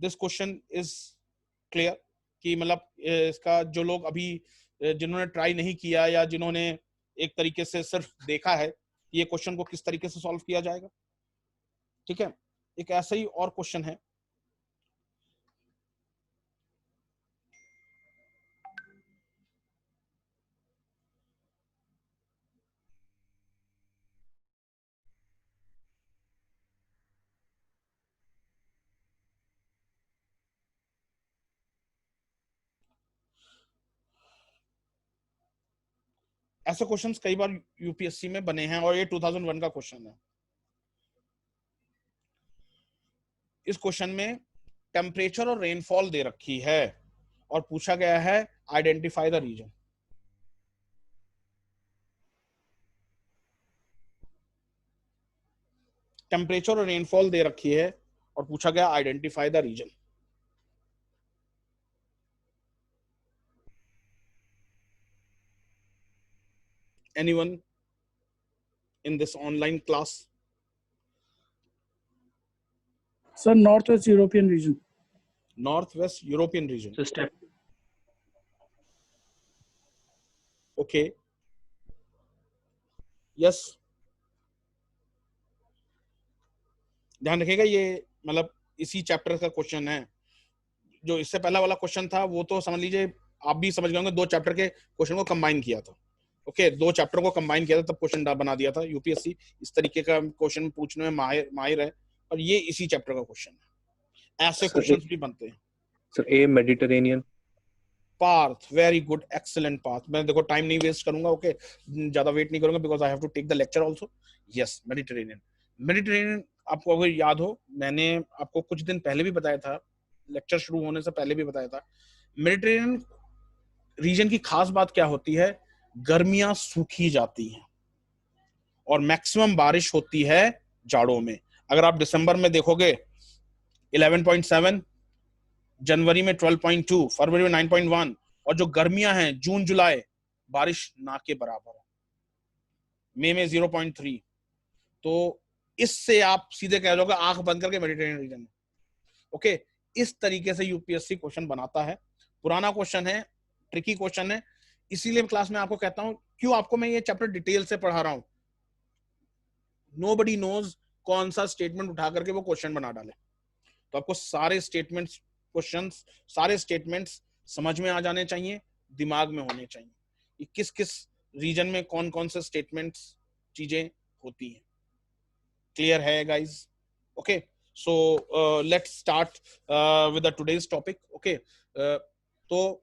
This question is clear कि मतलब इसका जो लोग अभी जिन्होंने ट्राई नहीं किया या जिन्होंने एक तरीके से सिर्फ देखा है ये क्वेश्चन को किस तरीके से सॉल्व किया जाएगा। ठीक है, एक ऐसा ही और क्वेश्चन है, ऐसे क्वेश्चंस कई बार यूपीएससी में बने हैं और ये 2001 का क्वेश्चन है। इस क्वेश्चन में टेम्परेचर और रेनफॉल दे रखी है और पूछा गया है आइडेंटिफाई द रीजन। टेम्परेचर और रेनफॉल दे रखी है और पूछा गया identify the region. Anyone in this online class? Sir north west European region. North west European region, steppe okay, yes. ध्यान रखिएगा ये मतलब इसी चैप्टर का क्वेश्चन है। जो इससे पहला वाला क्वेश्चन था वो तो समझ लीजिए आप भी समझ गए होंगे, दो चैप्टर के क्वेश्चन को कंबाइन किया था। ओके, दो चैप्टर को कंबाइन किया था तब क्वेश्चन बना दिया था। यूपीएससी इस तरीके का क्वेश्चन पूछने में माहिर है और ये इसी चैप्टर का क्वेश्न है। ऐसे क्वेश्चंस भी बनते हैं। Sir A Mediterranean. Parth, very good, excellent Parth. मैं देखो टाइम नहीं वेस्ट करूंगा, ओके, ज्यादा वेट नहीं करूंगा because I have to take the lecture also. Yes, Mediterranean. Mediterranean आपको अगर याद हो, मैंने आपको कुछ दिन पहले भी बताया था, लेक्चर शुरू होने से पहले भी बताया था, मेडिटेरेनियन रीजन की खास बात क्या होती है, गर्मियां सूखी जाती हैं और मैक्सिमम बारिश होती है जाड़ों में। अगर आप दिसंबर में देखोगे 11.7, जनवरी में 12.2, फरवरी में 9.1, और जो गर्मियां हैं जून जुलाई बारिश ना के बराबर है, मई में 0.3। तो इससे आप सीधे कह लोगे आंख बंद करके मेडिटेरेनियन रीजन में। ओके, इस तरीके से यूपीएससी क्वेश्चन बनाता है। पुराना क्वेश्चन है, ट्रिकी क्वेश्चन है, इसीलिए क्लास में आपको कहता हूं क्यों आपको मैं ये चैप्टर डिटेल से पढ़ा रहा हूं। नोबडी नोज कौन सा स्टेटमेंट उठा करके वो क्वेश्चन बना डाले। तो आपको सारे स्टेटमेंट्स, क्वेश्चंस, सारे स्टेटमेंट्स समझ में आ जाने चाहिए, दिमाग में होने चाहिए कि किस किस रीजन में कौन कौन से स्टेटमेंट्स चीजें होती हैं। क्लियर है guys? Okay, so let's start with the today's topic. Okay, तो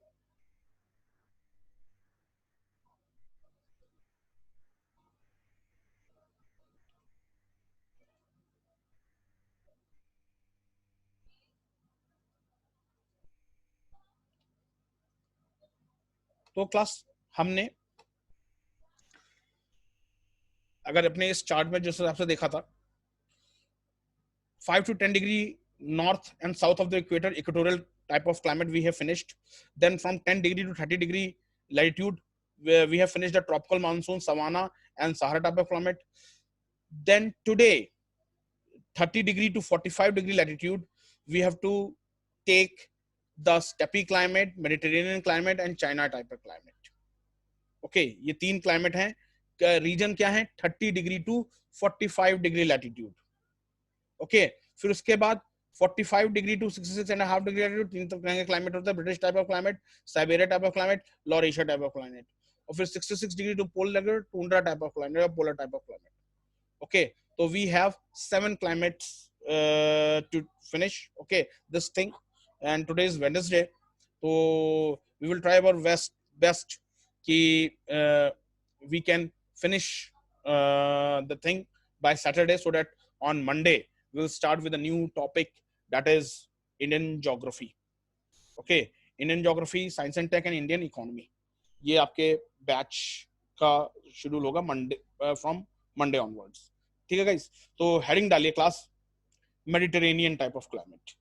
क्लास हमने अगर अपने इस चार्ट में जिस हिसाब से देखा था, 5 to 10 degree north and south of the equator, equatorial type of climate we have finished. Then from 10 degree to 30 degree latitude, where we have finished the tropical monsoon, savanna and Sahara type of climate. Then today, 30 degree to 45 degree latitude, we have to take the steppe climate, Mediterranean climate and China type of climate. Okay, ये तीन climate हैं। Reason क्या है? 30 degree to 45 degree latitude. Okay, फिर उसके बाद 45 degree to 66.5 degree latitude तीन तरह के क्लाइमेट होता है। British type of climate, Siberia type of climate, Laurasia type of climate. और फिर 66 degree to pole latitude, tundra type of climate और polar type of climate. Okay, तो we have 7 climates to finish, okay, this thing, and today is Wednesday, so we will try our best ki we can finish the thing by Saturday, so that on Monday we'll start with a new topic, that is Indian geography. Okay, Indian geography, science and tech and Indian economy, ये आपके batch का schedule होगा Monday, from Monday onwards. ठीक है guys, तो heading डालिए class, Mediterranean type of climate,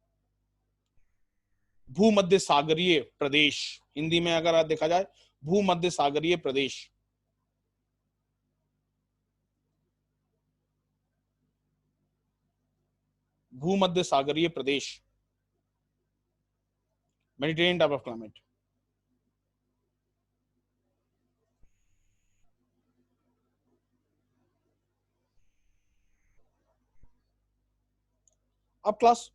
भूमध्य सागरीय प्रदेश। हिंदी में अगर देखा जाए, भूमध्य सागरीय प्रदेश। भूमध्य सागरीय प्रदेश Mediterranean type of climate. अब class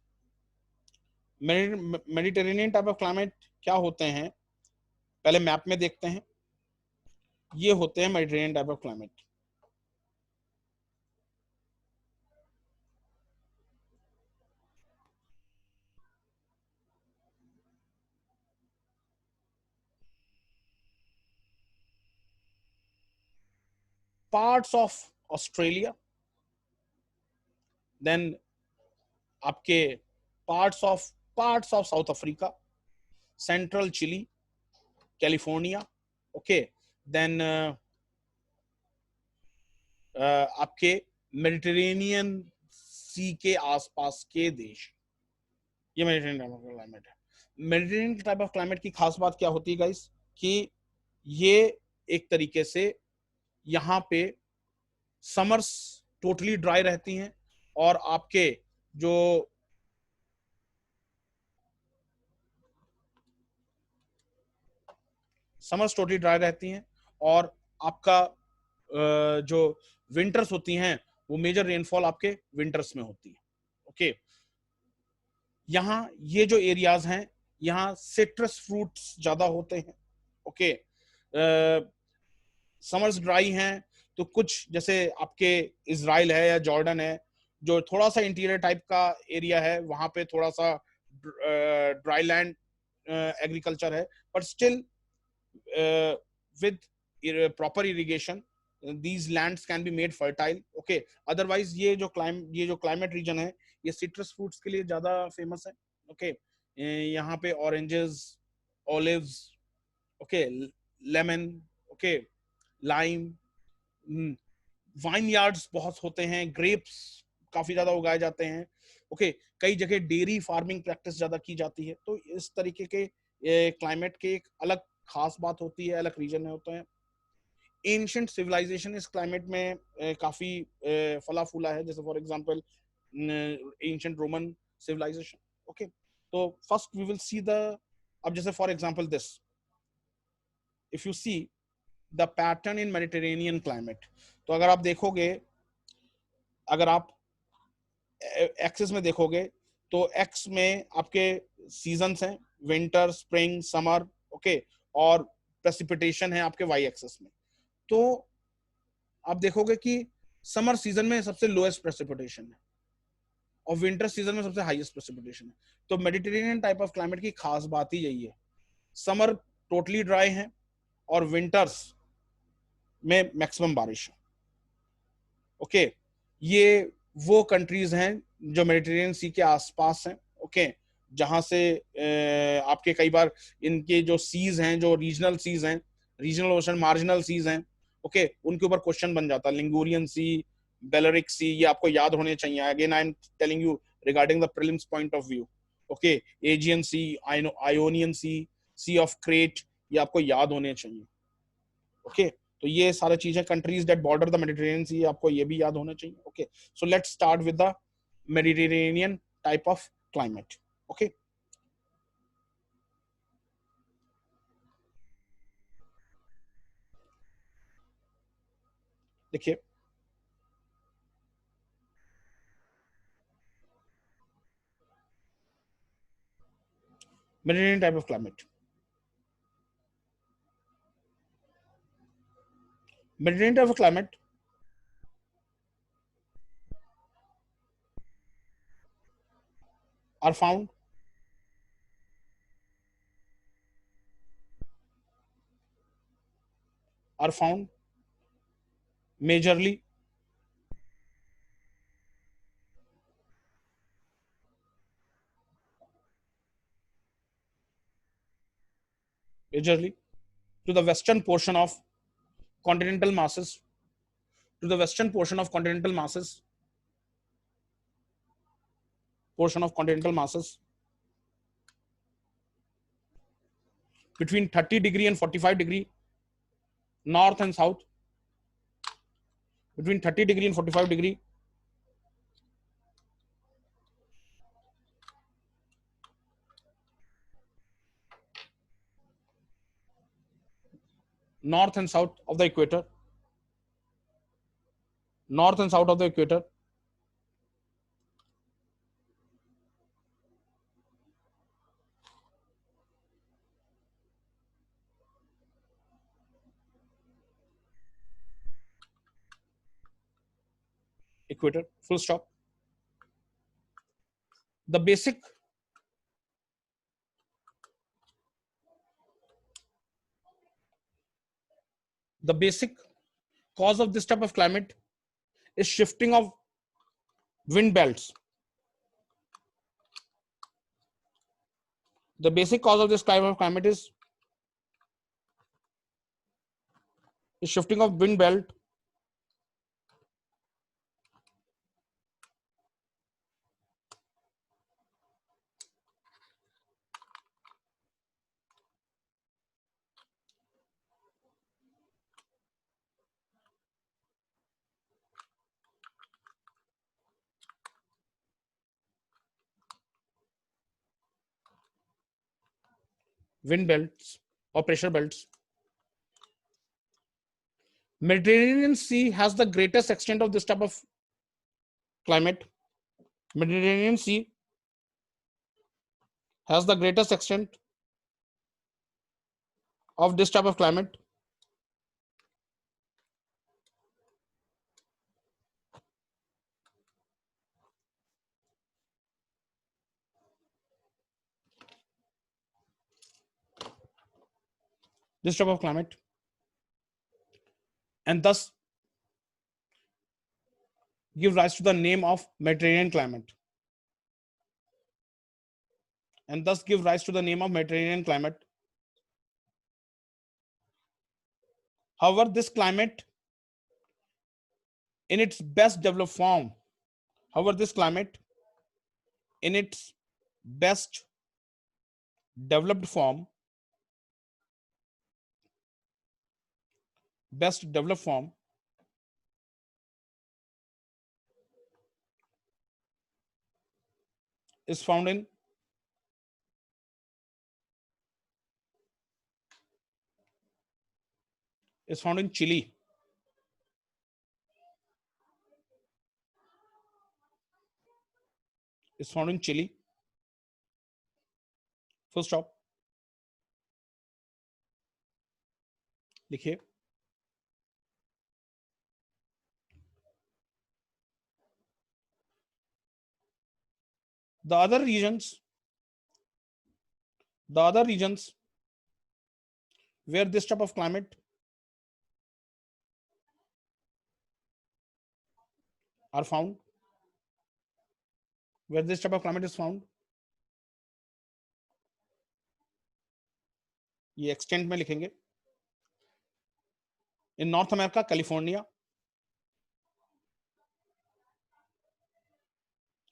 Mediterranean type of climate क्या होते हैं, पहले मैप में देखते हैं। ये होते हैं Mediterranean type of climate. Parts of Australia, then आपके parts of South Africa, central Chile, California, okay, then आपके मेडिटेरेनियन सी के आसपास के देश। ये मेडिटेरेनियन टाइप ऑफ क्लाइमेट है। मेडिटेरेनियन टाइप ऑफ क्लाइमेट की खास बात क्या होती है गाइस, कि ये एक तरीके से यहाँ पे समर्स टोटली ड्राई रहती हैं, और आपके जो समर्स टोटली ड्राई रहती हैं, और आपका जो विंटर्स होती हैं वो मेजर रेनफॉल आपके विंटर्स में होती है। ओके, यहाँ ये जो एरियाज हैं यहाँ सिट्रस फ्रूट्स ज्यादा होते हैं। ओके, समर्स ड्राई हैं तो कुछ जैसे आपके इजराइल है या जॉर्डन है, जो थोड़ा सा इंटीरियर टाइप का एरिया है, वहां पे थोड़ा सा ड्राई लैंड एग्रीकल्चर है, but still with proper irrigation these lands can be made fertile. Okay, otherwise ये जो climate region है ये citrus fruits के लिए ज्यादा फेमस है। okay, यहाँ पे oranges, olives, okay, lemon, okay, lime, wine yards बहुत होते हैं, ग्रेप्स काफी ज्यादा उगाए जाते हैं। ओके, कई जगह डेयरी फार्मिंग प्रैक्टिस ज्यादा की जाती है। तो इस तरीके के क्लाइमेट के एक अलग खास बात होती है, अलग रीजन में होते हैं। एंशिएंट सिविलाइजेशन इस क्लाइमेट में काफी फला फूला है, जैसे for example ancient Roman civilization. Okay, तो first we will see the, अब जैसे for example this, if you see the pattern in Mediterranean climate, तो अगर आप देखोगे, अगर आप एक्सिस में देखोगे तो एक्स में आपके सीजन्स हैं, विंटर, स्प्रिंग, समर, ओके, और प्रेसिपिटेशन है आपके वाई एक्सिस में। तो आप देखोगे कि समर सीजन में सबसे लोएस्ट प्रेसिपिटेशन है और विंटर सीजन में सबसे हाईएस्ट प्रेसिपिटेशन है। तो मेडिटेरेनियन टाइप ऑफ क्लाइमेट की खास बात ही यही है, समर टोटली ड्राई है और विंटर्स में मैक्सिमम बारिश है। ओके, ये वो कंट्रीज हैं जो मेडिटेरेनियन सी के आसपास हैं। ओके, जहां से आपके कई बार इनके जो सीज हैं, जो रीजनल सीज हैं, रीजनल ओशन, मार्जिनल सीज हैं, ओके, उनके ऊपर क्वेश्चन बन जाता है। लिंगुरियन सी, बेलरिक सी, ये आपको याद होने चाहिए। Again I am telling you regarding the prelims point of view. Okay, Aegean sea, Ionian sea, sea of Crete, ये आपको याद होने चाहिए। ओके, तो ये सारी चीजें, countries that border the Mediterranean sea, आपको ये भी याद होना चाहिए। Okay, so let's start with the Mediterranean type of climate. Okay, देखिए, Mediterranean type of climate, Mediterranean type of climate are found majorly to the western portion of continental masses, to the western portion of continental masses, between 30° and 45°, north and south, between 30° and 45°, north and south of the equator, north and south of the equator, equator, full stop. The basic cause of this type of climate is shifting of wind belts. The basic cause of this type of climate is shifting of wind belt wind belts or pressure belts. Mediterranean Sea has the greatest extent of this type of climate. Mediterranean Sea has the greatest extent of this type of climate. This type of climate, and thus give rise to the name of Mediterranean climate. And thus give rise to the name of Mediterranean climate. However, this climate in its best developed form, however, this climate in its best developed form, is found in Chile. Is found in Chile. Full stop. लिखिए. The other regions where this type of climate are found, where this type of climate is found, ये extent में लिखेंगे. In North America, California.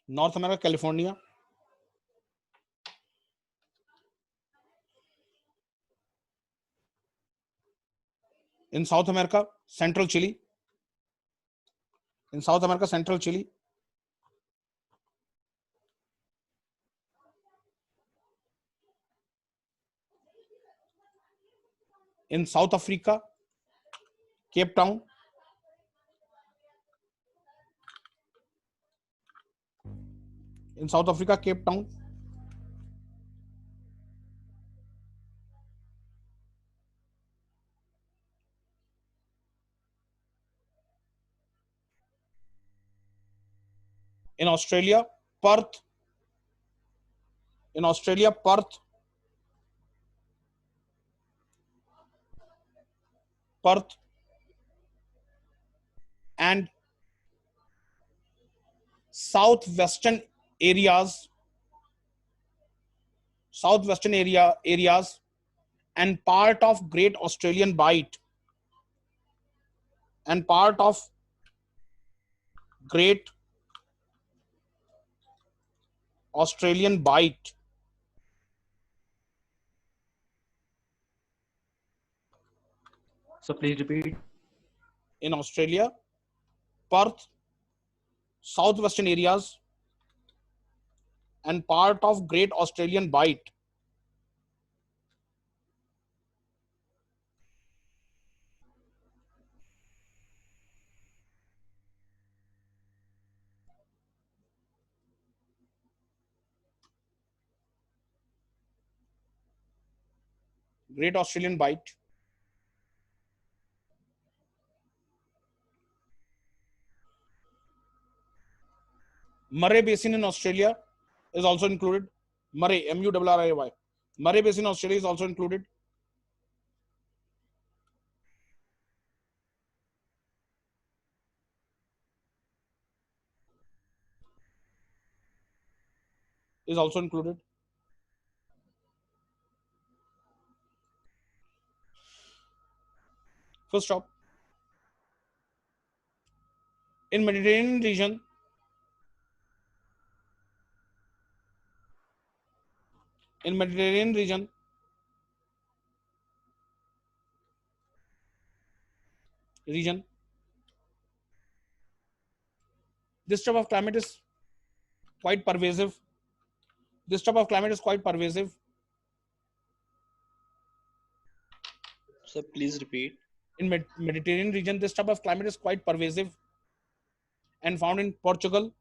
North America, California. In South America, Central Chile. In South America, Central Chile. In South Africa, Cape Town. In South Africa, Cape Town. In Australia, Perth. In Australia, Perth. Perth and southwestern areas and part of Great Australian Bight and part of Great Australian Bight. So please repeat. In Australia, Perth, southwestern areas and part of Great Australian Bight. Great Australian Bight, Murray Basin in Australia is also included. Murray, Murray. Murray Basin in Australia is also included. Is also included. First stop. In Mediterranean region, in Mediterranean region, this type of climate is quite pervasive. This type of climate is quite pervasive. Sir, please repeat. In Mediterranean region, this type of climate is quite pervasive and found in Portugal,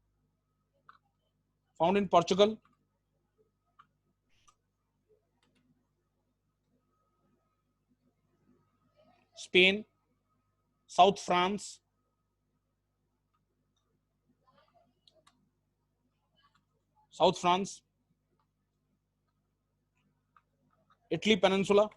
Spain, South France, Italy Peninsula,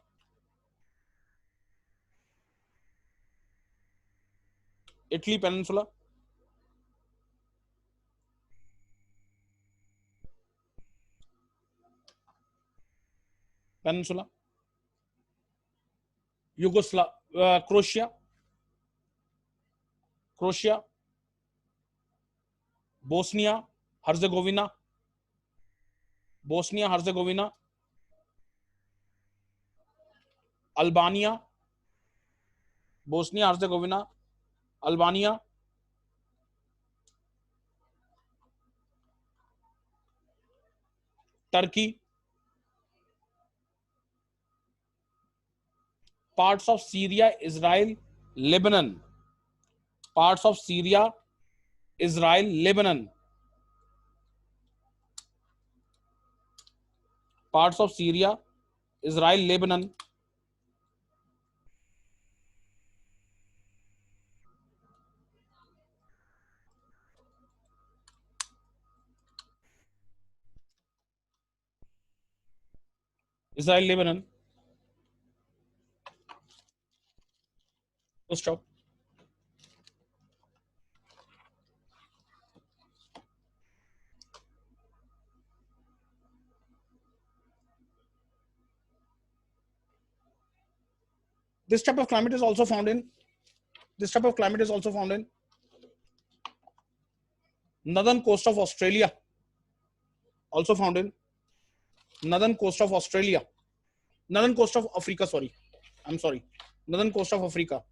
Croatia, Bosnia Herzegovina, Albania, Turkey, parts of Syria, Israel, Lebanon, parts of Syria, Israel, Lebanon, parts of Syria, Israel, Lebanon, Israel, Lebanon. Full stop. This type of climate is also found in northern coast of Australia. Also found in northern coast of Australia. Northern coast of Africa, sorry. I'm sorry. Northern coast of Africa.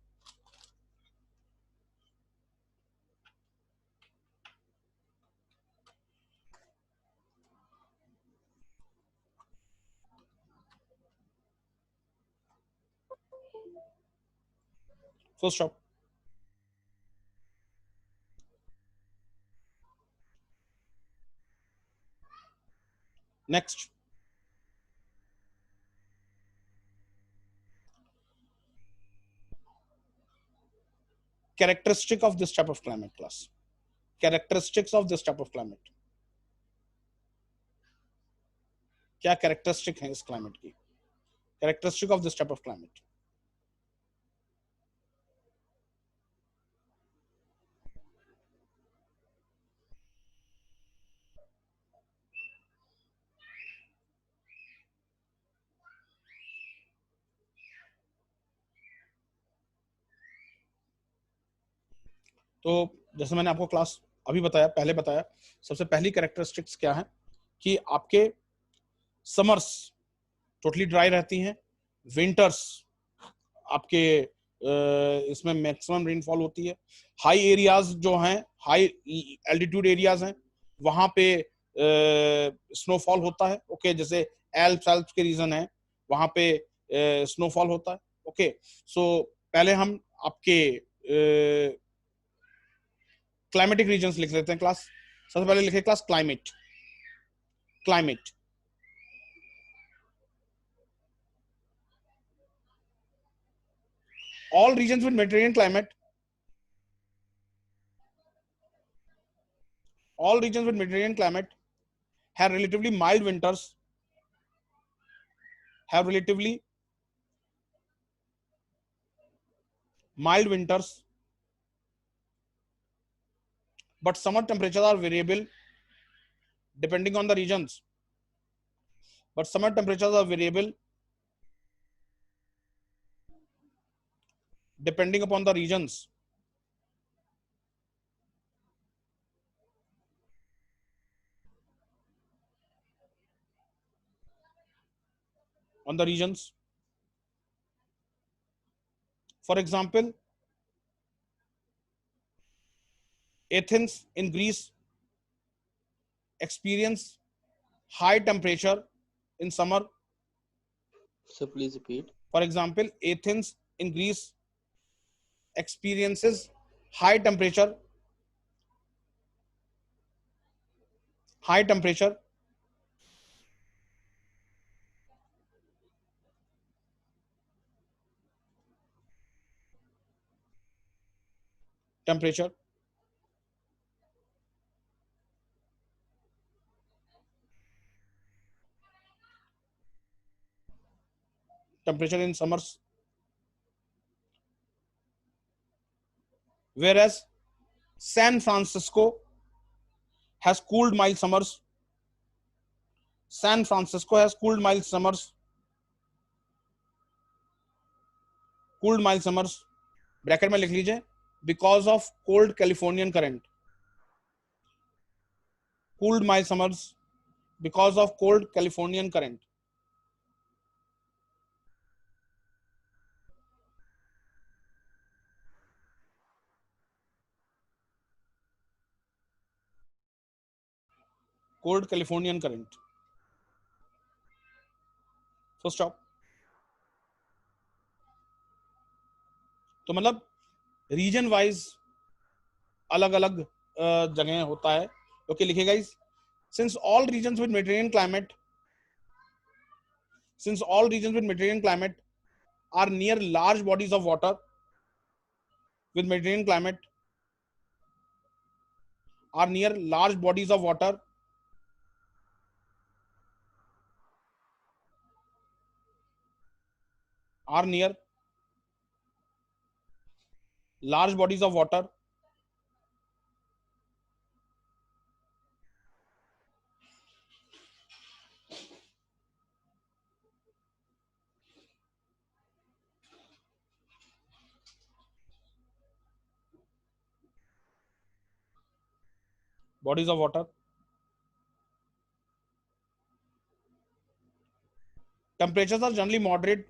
Full stop. Next. Characteristic of this type of climate, class. Characteristics of this type of climate. क्या characteristic है इस climate की? Characteristic of this type of climate. तो जैसे मैंने आपको class अभी बताया, पहले बताया, सबसे पहली कैरेक्टरिस्टिक्स क्या है कि आपके समर्स टोटली ड्राई रहती हैं, विंटर्स आपके इसमें मैक्सिमम रेनफॉल होती है, हाई एरियाज जो हैं, हाई एल्टीट्यूड एरियाज हैं, वहां पे स्नोफॉल होता है, ओके, जैसे एल्प्स के रीजन है वहां पे स्नोफॉल होता है, ओके। सो पहले हम आपके क्लाइमेटिक रीजन्स लिख लेते हैं क्लास। सबसे पहले लिखे class climate. all regions with Mediterranean climate, all regions with Mediterranean climate have relatively mild winters, have relatively mild winters, but summer temperatures are variable depending on the regions. But summer temperatures are variable depending upon the regions. On the regions. For example, Athens in Greece experience high temperature in summer. Sir, please repeat. For example, Athens in Greece experiences high temperature, high temperature temperature temperature in summers, whereas San Francisco has cooled mild summers. San Francisco has cooled mild summers. Cooled mild summers, bracket में लिख लीजिए, because of cold Californian current. Cooled mild summers because of cold Californian current. Cold Californian current. So stop. तो मतलब region wise अलग अलग जगह होता है. ओके, लिखिए guys. Since all regions with Mediterranean climate, since all regions with Mediterranean climate are near large bodies of water with Mediterranean climate, are near large bodies of water, are near large bodies of water, bodies of water, temperatures are generally moderate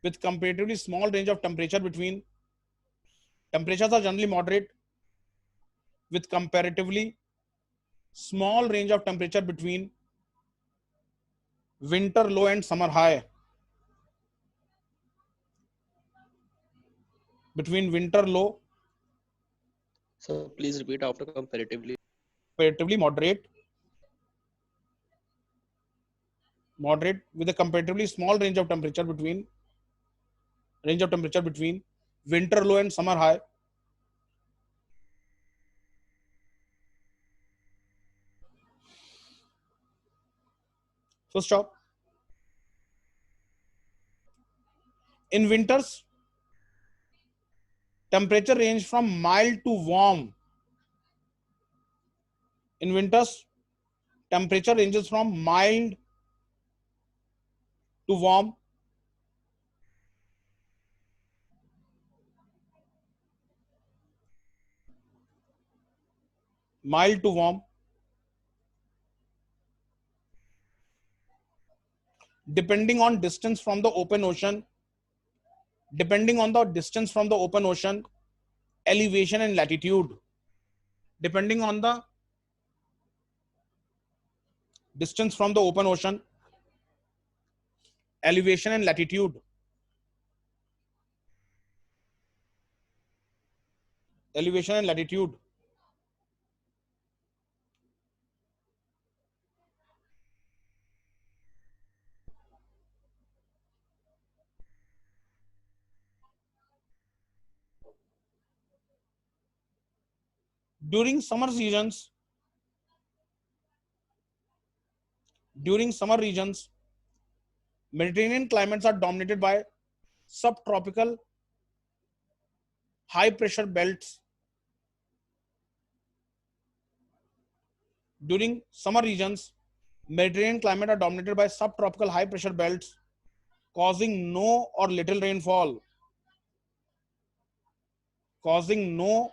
with comparatively small range of temperature between. Temperatures are generally moderate with comparatively small range of temperature between winter low and summer high. Between winter low, Sir, please repeat after comparatively. comparatively moderate, moderate with a comparatively small range of temperature between winter low and summer high. So stop. In winters, temperature range from mild to warm. In winters, temperature ranges from mild to warm. Mild to warm. Depending on distance from the open ocean, depending on the distance from the open ocean, elevation and latitude. Depending on the distance from the open ocean, elevation and latitude. Elevation and latitude. during summer seasons, Mediterranean climates are dominated by subtropical high pressure belts. During summer regions, Mediterranean climate are dominated by subtropical high pressure belts, causing no or little rainfall. Causing no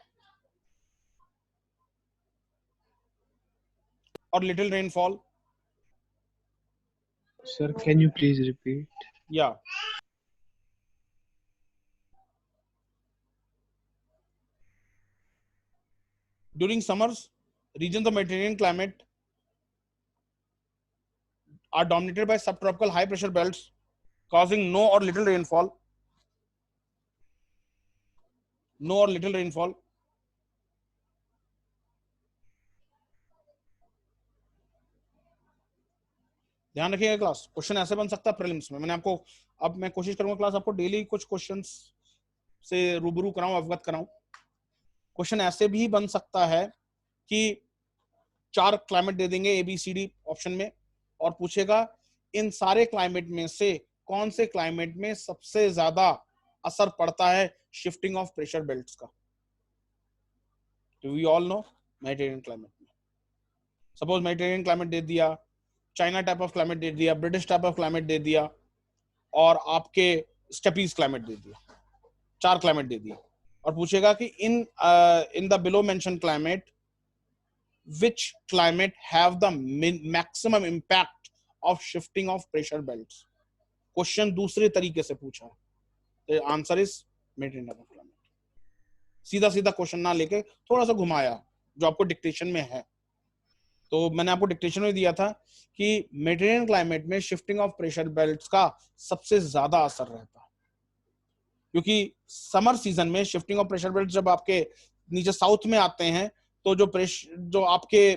or little rainfall. Sir, can you please repeat? Yeah. During summers, regions of Mediterranean climate are dominated by subtropical high pressure belts, causing no or little rainfall. No or little rainfall. ध्यान रखिएगा class, question ऐसे बन सकता है prelims में. मैंने आपको, अब मैं कोशिश करूंगा क्लास आपको डेली कुछ क्वेश्चंस से रूबरू कराऊं, अवगत कराऊं. क्वेश्चन ऐसे भी बन सकता है कि 4 क्लाइमेट दे देंगे ABCD ऑप्शन में और पूछेगा इन सारे क्लाइमेट में से कौन से क्लाइमेट में सबसे ज्यादा असर पड़ता है शिफ्टिंग ऑफ प्रेशर बेल्ट्स का. तो we all know Mediterranean climate में, सपोज मेडिटेरेनियन क्लाइमेट दे दिया, चाइना टाइप ऑफ क्लाइमेट दे दिया, ब्रिटिश टाइप ऑफ क्लाइमेट दे दिया और आपके स्टेपीज क्लाइमेट दे दिया. 4 क्लाइमेट दे दिए और पूछेगा कि in the below mention climate which climate have the maximum impact of shifting of pressure belts. Question दूसरे तरीके से पूछा है, तो आंसर इज मेडिटेरेनियन क्लाइमेट. सीधा सीधा क्वेश्चन ना लेके थोड़ा सा घुमाया जो आपको डिक्टेशन में है. तो मैंने आपको डिक्टेशन में दिया था कि मेडिटेरेनियन क्लाइमेट में शिफ्टिंग ऑफ प्रेशर बेल्ट्स का सबसे ज्यादा असर रहता है, क्योंकि समर सीजन में शिफ्टिंग ऑफ प्रेशर बेल्ट जब आपके नीचे साउथ में आते हैं तो जो आपके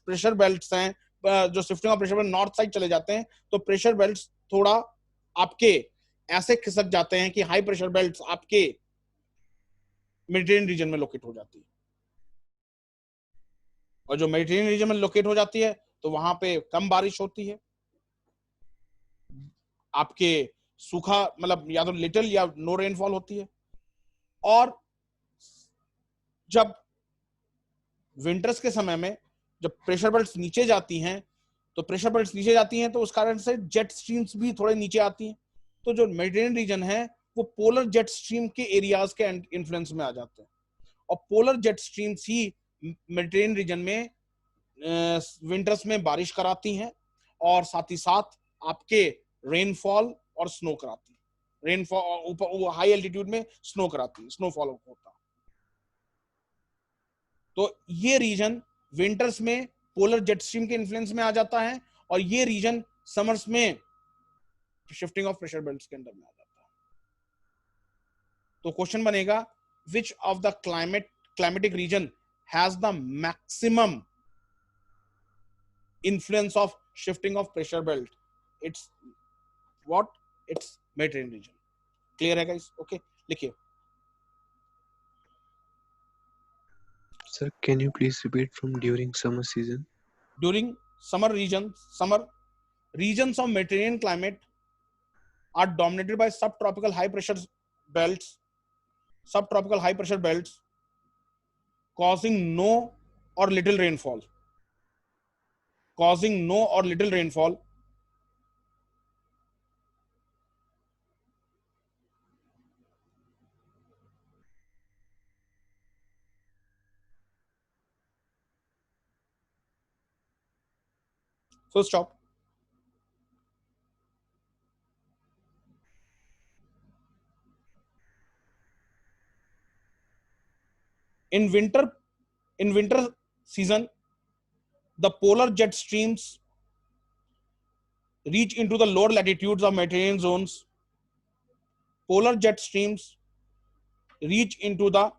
प्रेशर बेल्ट्स हैं, जो shifting of pressure belt north side चले जाते हैं तो प्रेशर बेल्ट्स थोड़ा आपके ऐसे खिसक जाते हैं कि हाई प्रेशर बेल्ट्स आपके मेडिटेरेनियन रीजन में लोकेट हो जाती है. और जो मेडिटेरेनियन रीजन में लोकेट हो जाती है तो वहां पे कम बारिश होती है, आपके सूखा मतलब या तो लिटिल या नो रेनफॉल होती है. और जब विंटर्स के समय में जब प्रेशर बेल्ट्स नीचे जाती हैं तो उस कारण से जेट स्ट्रीम्स भी थोड़े नीचे आती हैं. तो जो मेडिटेरेनियन रीजन है वो पोलर जेट स्ट्रीम के एरियाज के इन्फ्लुएंस में आ जाते हैं और पोलर जेट स्ट्रीम्स ही मेडिटेरेनियन रीजन में विंटर्स में बारिश कराती हैं और साथ ही साथ आपके रेनफॉल और स्नो कराती है. रेनफॉल ऊपर हाई एल्टीट्यूड में स्नो कराती है, स्नोफॉल होता है. तो ये रीजन विंटर्स में पोलर जेट स्ट्रीम के इन्फ्लुएंस में आ जाता है और ये रीजन समर्स में शिफ्टिंग ऑफ प्रेशर बेल्ट्स के अंदर में आ जाता है. तो क्वेश्चन बनेगा which of the climatic reason has the maximum influence of shifting of pressure belt. It's what? It's Mediterranean reason. Clear है गाइस? ओके, लिखिए. Sir, can you please repeat from during summer season? During summer regions of Mediterranean climate are dominated by subtropical high pressure belts, causing no or little rainfall. Full stop. In winter season, the polar jet streams reach into the lower latitudes of Mediterranean zones. Polar jet streams reach into the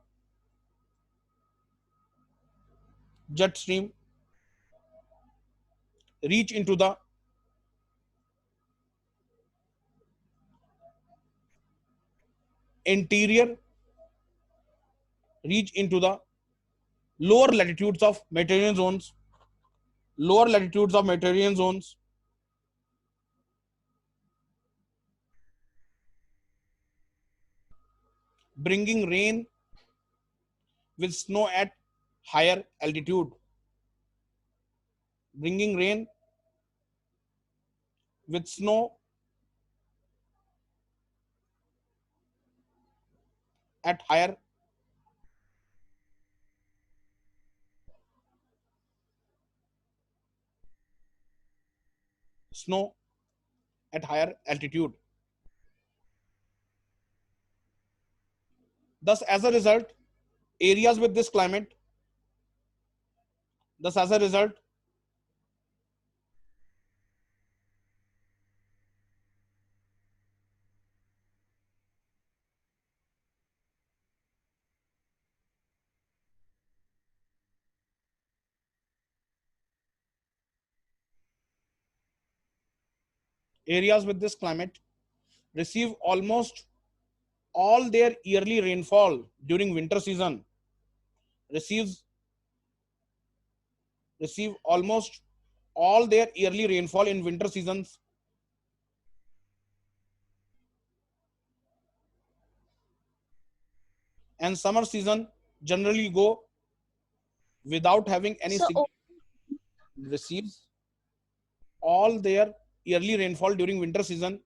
interior, reach into the lower latitudes of Mediterranean zones, lower latitudes of Mediterranean zones, bringing rain with snow at higher altitude, bringing rain with snow at higher snow at higher altitude. Thus, as a result, areas with this climate, thus as a result, areas with this climate receive almost all their yearly rainfall during winter season, receive almost all their yearly rainfall in winter seasons, and summer season generally go without having any So, receives all their yearly rainfall during winter season,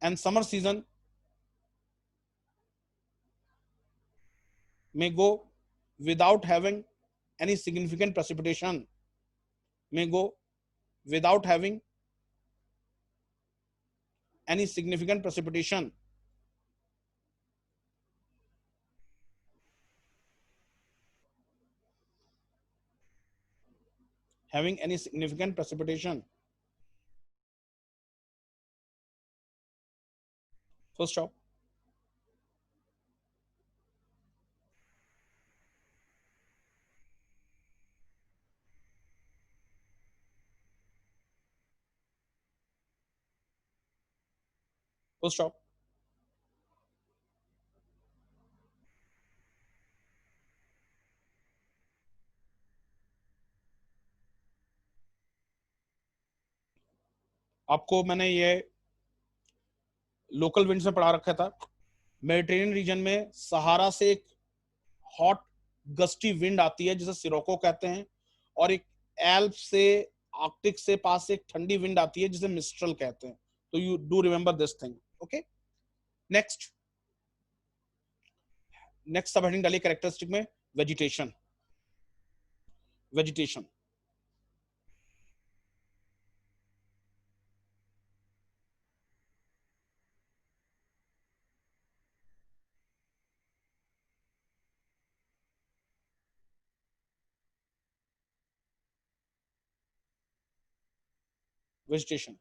and summer season may go without having any significant precipitation, may go without having any significant precipitation. Having any significant precipitation. First stop. First stop. आपको मैंने ये local winds में पढ़ा रखा था. Mediterranean reason में सहारा से एक हॉट गस्टी विंड आती है जिसे सिरोको कहते हैं, और एक एल्प से आर्कटिक से पास एक ठंडी विंड आती है जिसे मिस्ट्रल कहते हैं. तो you do remember this thing. Okay, next सब हेडिंग डालिए कैरेक्टरिस्टिक में वेजिटेशन. Vegetation vegetation.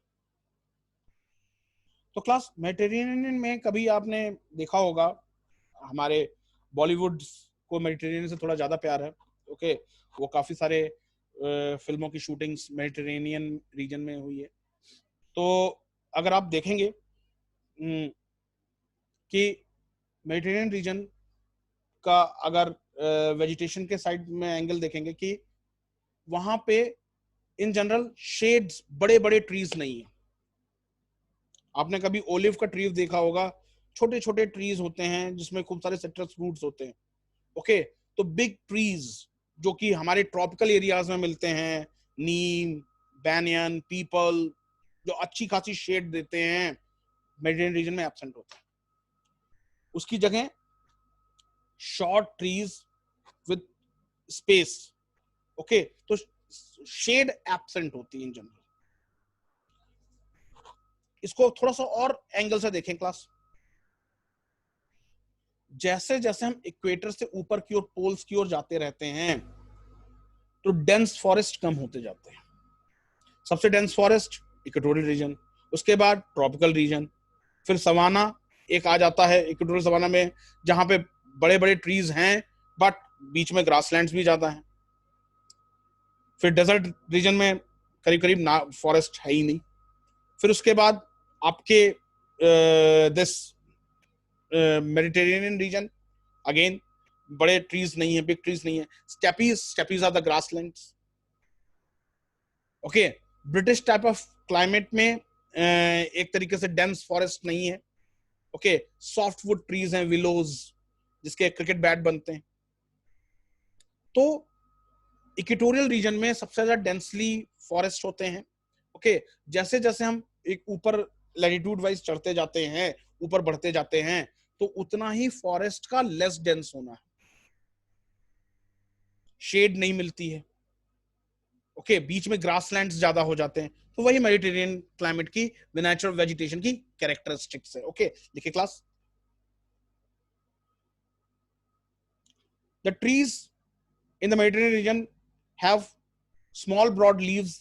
तो क्लास मेडिटेरेनियन में कभी आपने देखा होगा, हमारे बॉलीवुड को मेडिटेरेनियन से थोड़ा ज्यादा प्यार है. ओके, वो काफी सारे फिल्मों की शूटिंग्स मेडिटेरेनियन रीजन में हुई है. तो अगर आप देखेंगे कि मेडिटेरेनियन रीजन का अगर वेजिटेशन के साइड में एंगल देखेंगे कि वहां पे इन जनरल शेड्स, बड़े बड़े ट्रीज नहीं है. आपने कभी ओलिव का ट्री देखा होगा, छोटे छोटे ट्रीज होते हैं जिसमें खूब सारे सिट्रस फ्रूट्स होते हैं. ओके, तो बिग ट्रीज जो कि हमारे ट्रॉपिकल एरियाज में मिलते हैं, नीम, बैनियन, पीपल, जो अच्छी खासी शेड देते हैं, मेडिटेरियन रीजन में एब्सेंट होते हैं. उसकी जगह short trees with space. Okay, तो शेड एब्सेंट होती है इन जनरल. इसको थोड़ा सा और एंगल से देखें क्लास. जैसे जैसे हम इक्वेटर से ऊपर की ओर, पोल्स की ओर जाते रहते हैं, तो डेंस फॉरेस्ट कम होते जाते हैं. सबसे डेंस फॉरेस्ट इक्वेटोरियल रीजन, उसके बाद ट्रॉपिकल रीजन, फिर सवाना एक आ जाता है. इक्वेटोरियल सवाना में जहां पे बड़े बड़े ट्रीज हैं बट बीच में ग्रासलैंड्स भी ज्यादा हैं. फिर डेजर्ट रीजन में करीब करीब ना फॉरेस्ट है ही नहीं. फिर उसके बाद आपके दिस मेडिटेरेनियन रीजन, अगेन बड़े ट्रीज नहीं है, बिग ट्रीज नहीं है. Steppes are the grasslands. Okay, British type of climate में एक तरीके से डेंस फॉरेस्ट नहीं है. ओके, सॉफ्ट वुड ट्रीज हैं, विलोज, जिसके क्रिकेट बैट बनते हैं. तो इक्वेटोरियल रीजन में सबसे ज्यादा डेंसली फॉरेस्ट होते हैं. ओके, जैसे जैसे हम एक ऊपर लैटिट्यूड वाइज चढ़ते जाते हैं, ऊपर बढ़ते जाते हैं, तो उतना ही फॉरेस्ट का लेस डेंस होना है, शेड नहीं मिलती है. ओके, बीच में ग्रासलैंड्स ज्यादा हो जाते हैं. तो वही मेडिटेरेनियन क्लाइमेट की नेचुरल वेजिटेशन की कैरेक्टरिस्टिक्स है. ओके, देखिए class, the trees in the Mediterranean region have small broad leaves,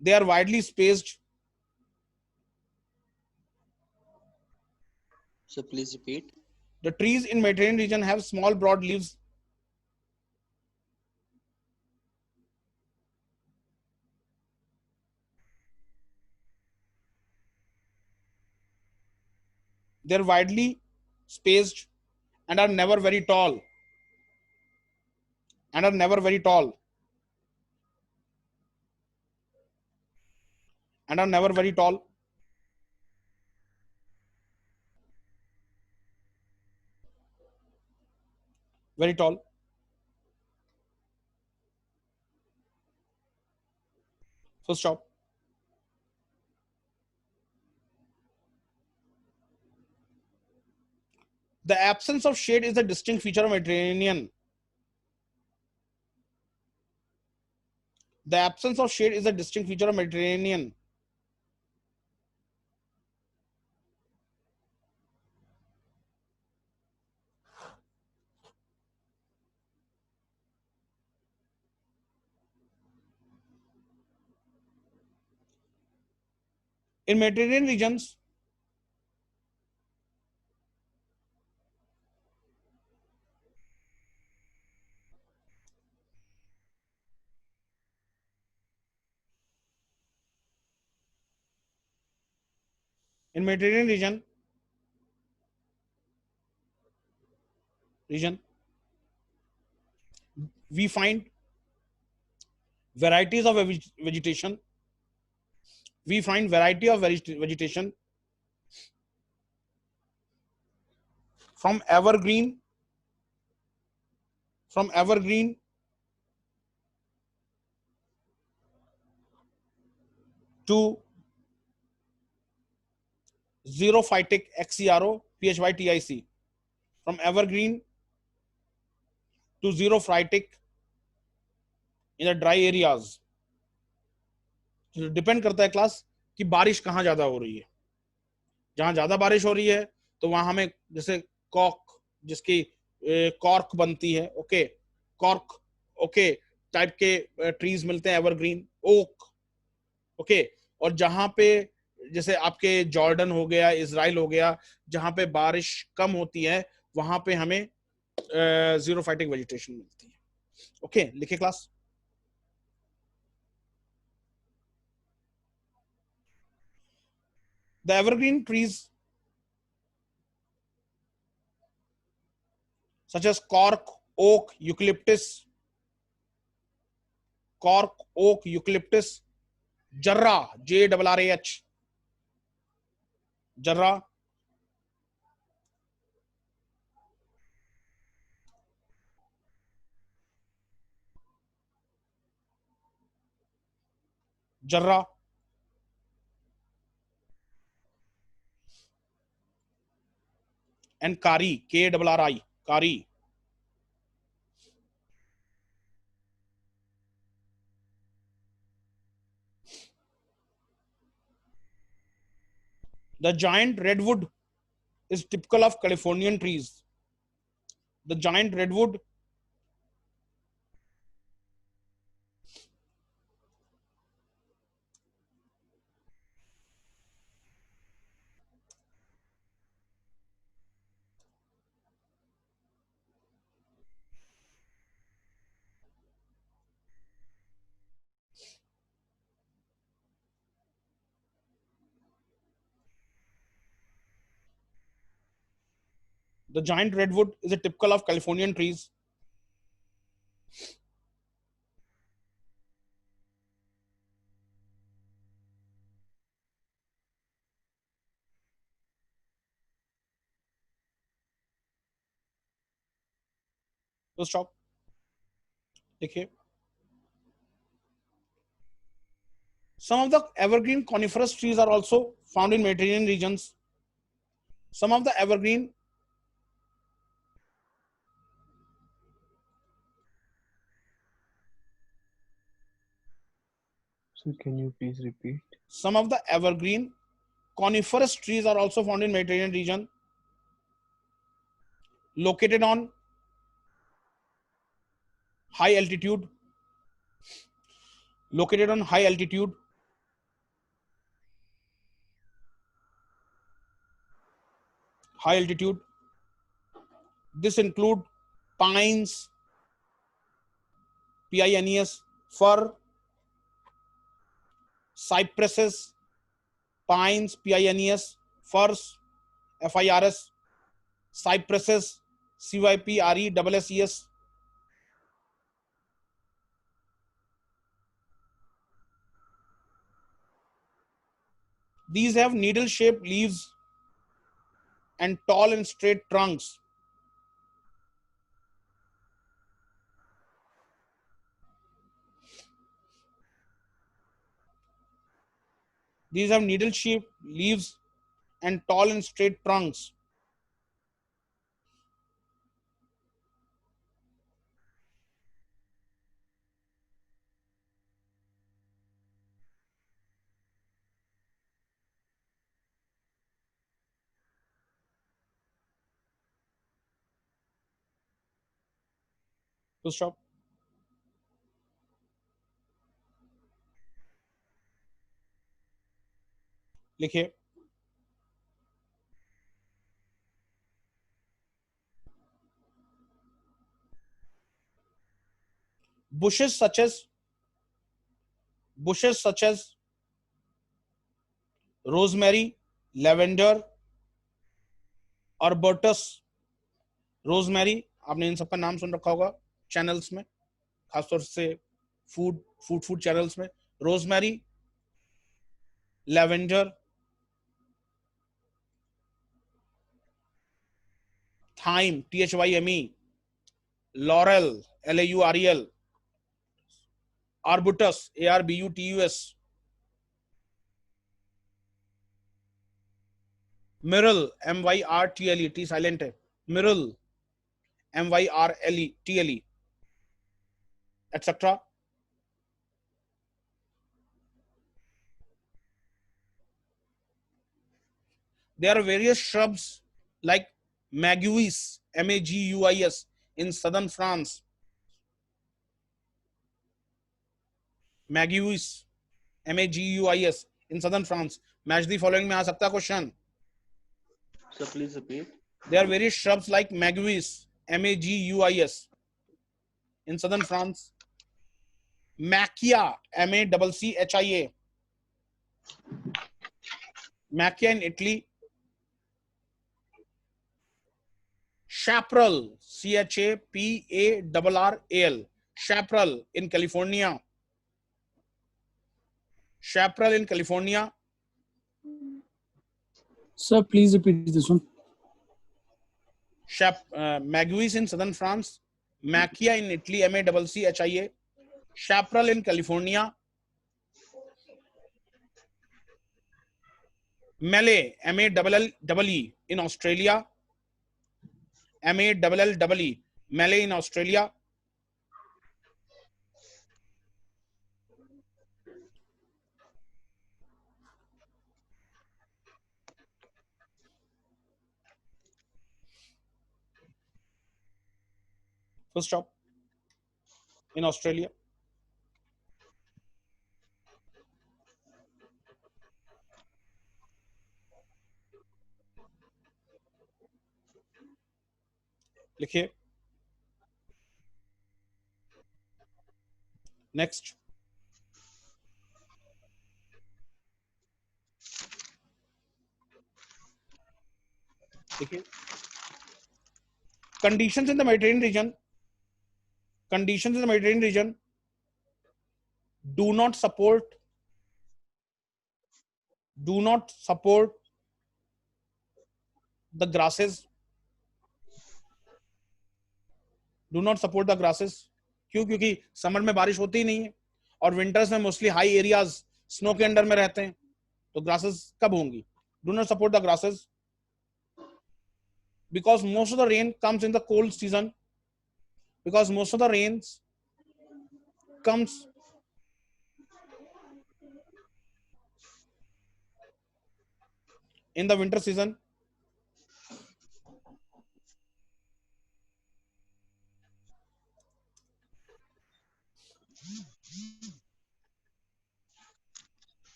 they are widely spaced. So please repeat. The trees in Mediterranean region have small broad leaves. They are widely spaced and are never very tall. And are never very tall. And are never very tall. Very tall. Full stop. The absence of shade is a distinct feature of Mediterranean. The absence of shade is a distinct feature of Mediterranean. In Mediterranean regions, in Mediterranean region, we find varieties of vegetation. We find variety of vegetation from evergreen to xerophytic, xerophytic, from evergreen to xerophytic in the dry areas. Depend करता है class कि बारिश कहाँ ज्यादा हो रही है. जहां ज्यादा बारिश हो रही है तो वहां हमें जैसे कॉक, जिसकी कॉर्क बनती है, ओके, कॉर्क, ओके, टाइप के ट्रीज मिलते हैं, एवरग्रीन, ओक, ओके. और जहां पे जैसे आपके जॉर्डन हो गया, इजराइल हो गया, जहां पे बारिश कम होती है, वहां पे हमें जीरोफाइटिक वेजिटेशन मिलती है. ओके, लिखिए class. The evergreen trees such as cork, oak, eucalyptus, jarrah, JRRAH, jarrah, jarrah, and kari, KRRI, kari. The giant redwood is typical of Californian trees. The giant redwood The giant redwood is a typical of Californian trees. तो stop. देखिए. Some of the evergreen coniferous trees are also found in Mediterranean regions. Some of the evergreen Sir, can you please repeat? Some of the evergreen coniferous trees are also found in Mediterranean region, located on high altitude, located on high altitude, high altitude. This include pines, pines, fir, cypresses, pines, pines, firs, firs, cypresses, cypres. These have needle-shaped leaves and tall and straight trunks. These have needle-shaped leaves and tall and straight trunks. Full stop. लिखिए. Bushes such as rosemary, lavender, arbutus. Rosemary, आपने इन सबका नाम सुन रखा होगा channels में, खासतौर से food channels में. Rosemary, lavender, thyme, THYME, laurel, LAUREL, आर्बुटस, ARBUTUS, मिरल, MYRTLE, T silent है, मिरल, MYRLE, etc. There are various shrubs like maguis, MAGUIS, in southern France. Maguis, MAGUIS, in southern France. Match the following में आ सकता है question. Sir, please repeat. There are various shrubs like maguis, MAGUIS, in southern France. Macchia, MACCHIA. Macchia in Italy. Chaparral, CHAPARRAL. Chaparral in California. Chaparral in California. Sir, please repeat this one. Maguis in southern France. Macchia in Italy, MACCHIA. Chaparral in California. Mallee, MALLE, in Australia. MALLE, Mallee in Australia. First stop. In Australia. लिखिए. Next. देखिए. conditions in the Mediterranean region do not support the grasses. क्यों? क्योंकि summer में बारिश होती ही नहीं है और विंटर्स में मोस्टली हाई एरियाज स्नो के अंडर में रहते हैं, तो ग्रासेस कब होंगी? Do not support the grasses because most of the rain comes in the cold season, because most of the rains comes in the winter season.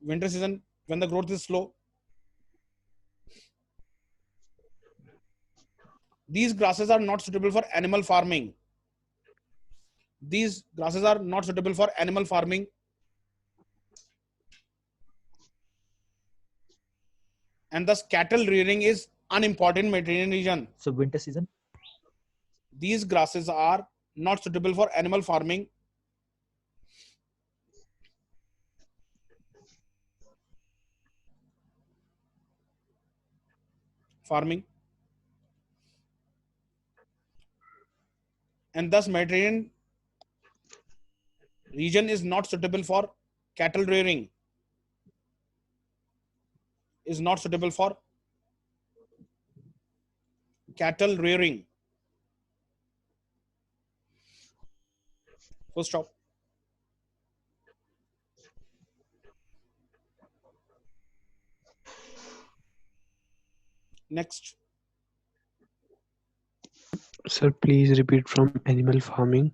Winter season, when the growth is slow, these grasses are not suitable for animal farming. And thus cattle rearing is unimportant in Mediterranean region. So winter season. These grasses are not suitable for animal farming. And thus Mediterranean region is not suitable for cattle rearing. Full stop. Next. Sir, please repeat from animal farming.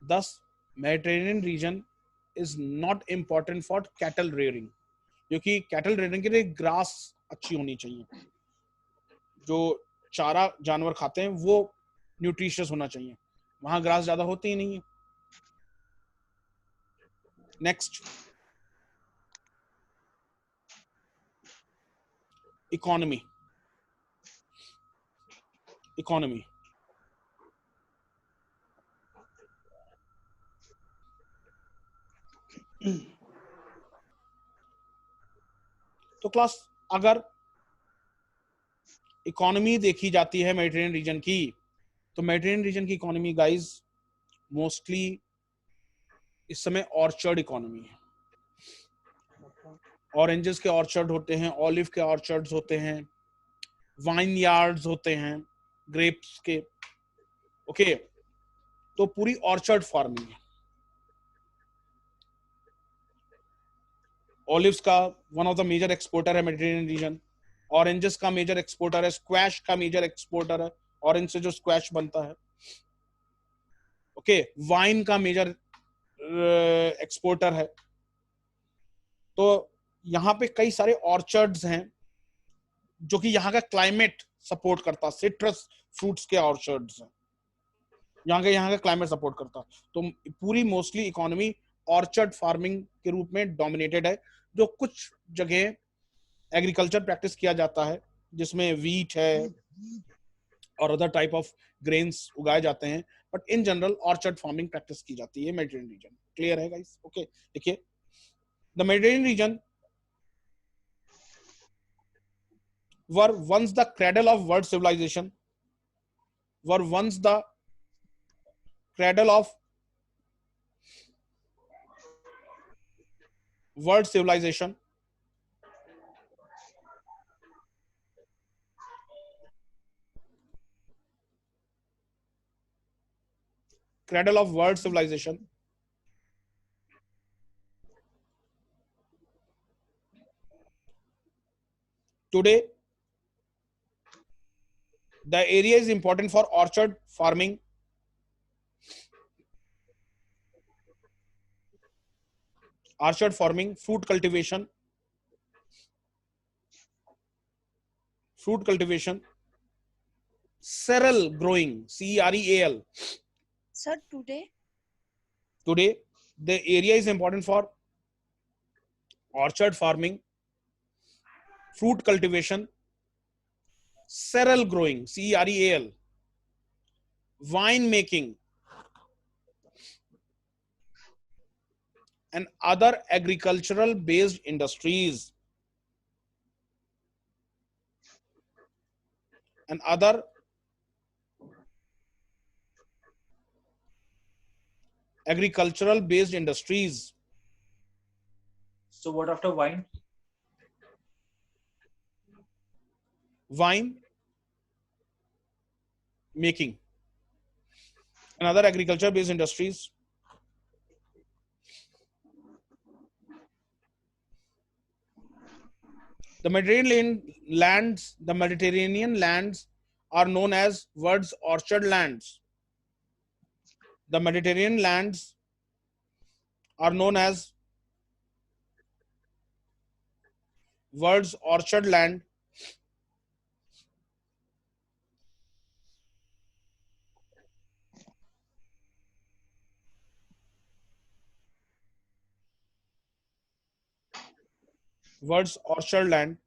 Thus, Mediterranean region is not important for cattle rearing. क्योंकि cattle rearing के लिए grass अच्छी होनी चाहिए, जो चारा जानवर खाते हैं वो न्यूट्रिशियस होना चाहिए, वहां ग्रास ज्यादा होती ही नहीं है. Next, economy. तो क्लास अगर इकोनॉमी देखी जाती है मेडिटेरेनियन रीजन की, तो मेडिटेरेनियन रीजन की इकोनॉमी गाइस मोस्टली इस समय ऑर्चर्ड इकोनॉमी है. ऑरेंजेस के ऑर्चर्ड होते हैं, ऑलिव के ऑर्चर्ड्स होते हैं, वाइन यार्ड्स होते हैं ग्रेप्स के. ओके, तो पूरी ऑर्चर्ड फार्मिंग है. ऑलिव्स का one of the major exporter है मेडिटेरेनियन रीजन. ऑरेंजेस का मेजर एक्सपोर्टर है, स्क्वैश का मेजर एक्सपोर्टर है, ऑरेंज से जो स्क्वैश बनता है. ओके, वाइन का मेजर एक्सपोर्टर है. तो यहाँ पे कई सारे ऑर्चर्ड्स हैं जो कि यहाँ का क्लाइमेट सपोर्ट करता. सिट्रस फ्रूट्स के ऑर्चर्ड्स हैं, यहाँ का क्लाइमेट सपोर्ट करता. तो पूरी मोस्टली इकोनॉमी ऑर्चर्ड फार्मिंग के रूप में डोमिनेटेड है. जो कुछ जगह एग्रीकल्चर प्रैक्टिस किया जाता है जिसमें वीट है और अदर टाइप ऑफ ग्रेन्स उगाए जाते हैं, but in general orchard farming practice की जाती है मेडिटेरेनियन रीजन. क्लियर है गाइस? ओके, देखिए, the Mediterranean reason were once the cradle of world civilization. Cradle of world civilization. Today, The area is important for orchard farming. Orchard farming, fruit cultivation, cereal growing, cereal. Sir, today? Today, the area is important for orchard farming, fruit cultivation, cereal growing, cereal, wine making, and other agricultural based industries. And other agricultural based industries. So what after wine? Wine making and other agriculture based industries. The Mediterranean lands are known as world's orchard lands. The Mediterranean lands are known as world's orchard land. World's orchard land.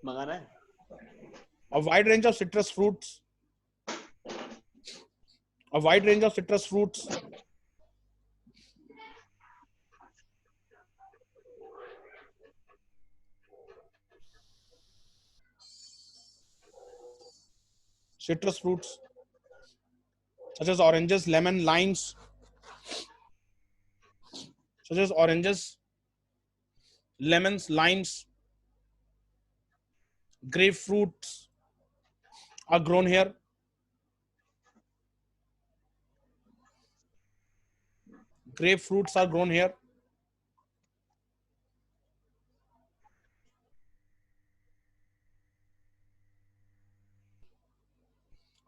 मंगाना है A wide range of citrus fruits. A wide range of citrus fruits. Citrus fruits such as oranges, lemon, limes. Such as oranges, lemons, limes, grapefruits are grown here. Grapefruits are grown here.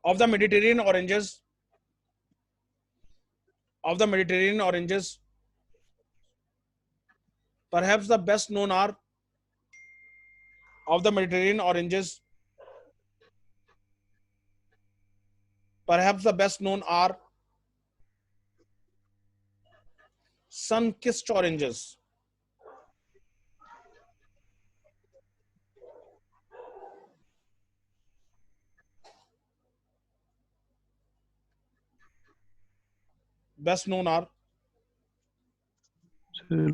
Of the Mediterranean oranges, perhaps the best known are of the Mediterranean oranges. Perhaps the best known are sun-kissed oranges. Best known are Sir,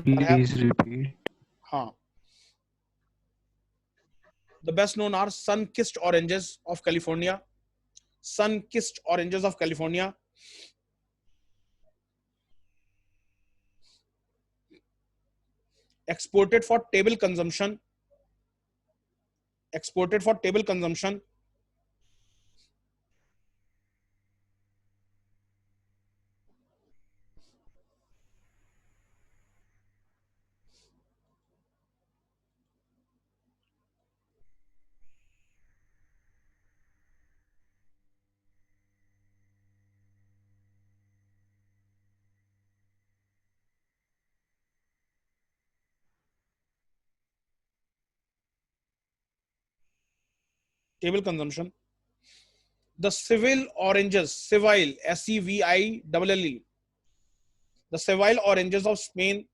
please repeat. The best known are sun-kissed oranges of California. Sun-kissed oranges of California. Exported for table consumption. Exported for table consumption. Table consumption. The Seville oranges, Seville, Seville, the Seville oranges of Spain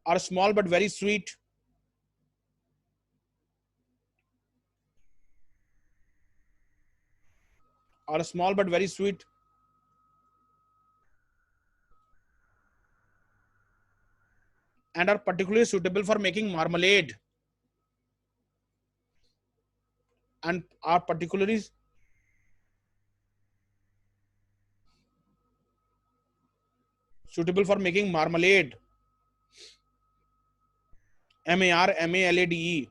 are small but very sweet. Are small but very sweet. And are particularly suitable for making marmalade. And are particularly suitable for making marmalade. MARMALADE.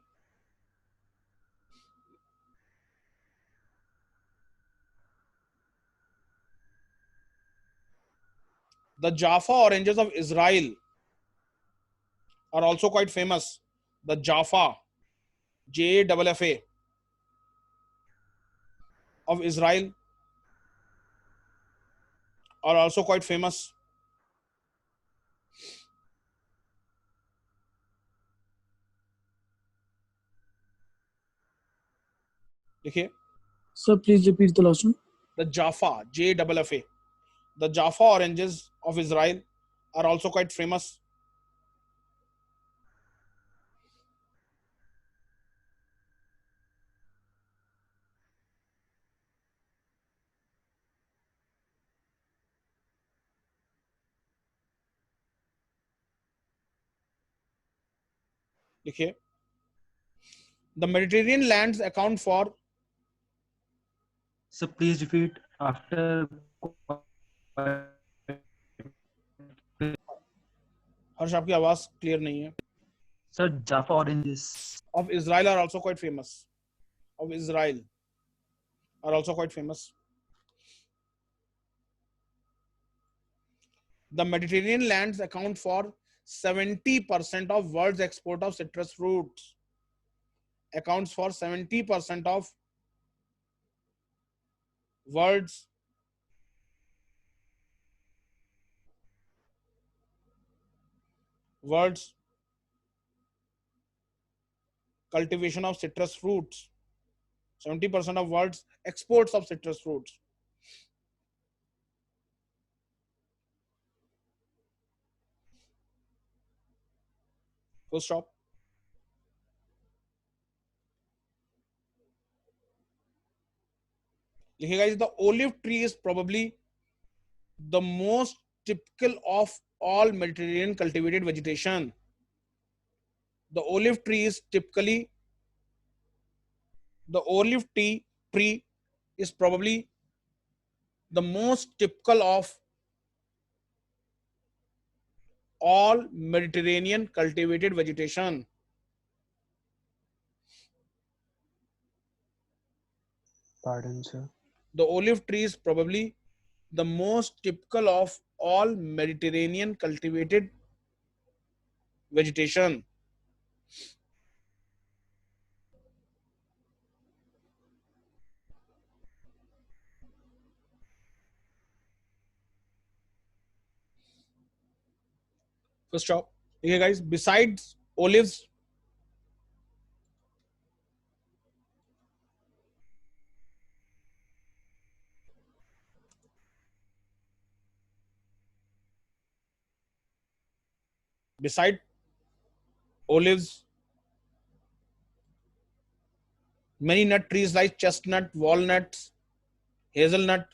The Jaffa oranges of Israel are also quite famous. The Jaffa, Jaffa of Israel are also quite famous. देखिए, Sir, please repeat the last one. the Jaffa, Jaffa, the Jaffa oranges of Israel are also quite famous. देखिए, the Mediterranean lands account for. So please repeat after. हर्ष आपकी आवाज clear नहीं है. Sir, Jaffa oranges. Of Israel are also quite famous. Of Israel are also quite famous. The Mediterranean lands account for 70% of world's export of citrus fruits. Accounts for 70% of world's cultivation of citrus fruits. 70% of world's exports of citrus fruits. Full stop. Guys, the olive tree is probably the most typical of all Mediterranean cultivated vegetation. The olive tree is typically, the olive tree is probably the most typical of all Mediterranean cultivated vegetation. Pardon, sir. The olive tree is probably the most typical of all Mediterranean cultivated vegetation. First stop. Okay, guys, besides olives, beside olives, many nut trees like chestnut, walnuts, hazelnut,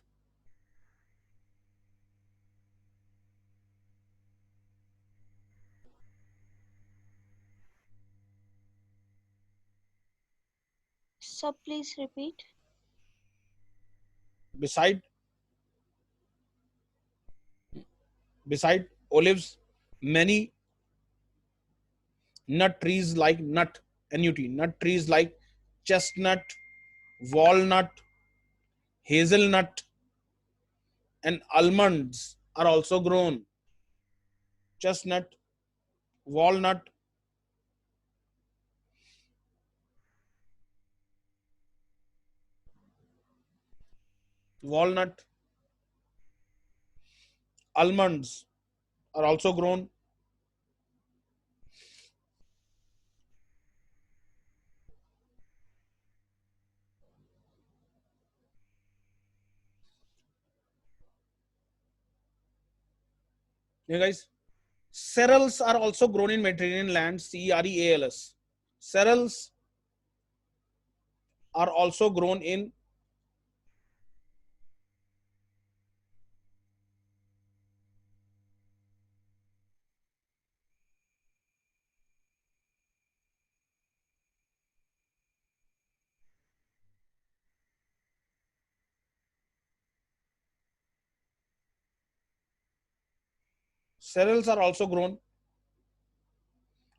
Sir, please repeat. beside olives, many nut trees like nut trees like chestnut, walnut, hazelnut, and almonds are also grown. Chestnut, walnut, almonds are also grown. Yeah, guys, cereals are also grown in Mediterranean lands. Cereals. Cereals are also grown in cereals are also grown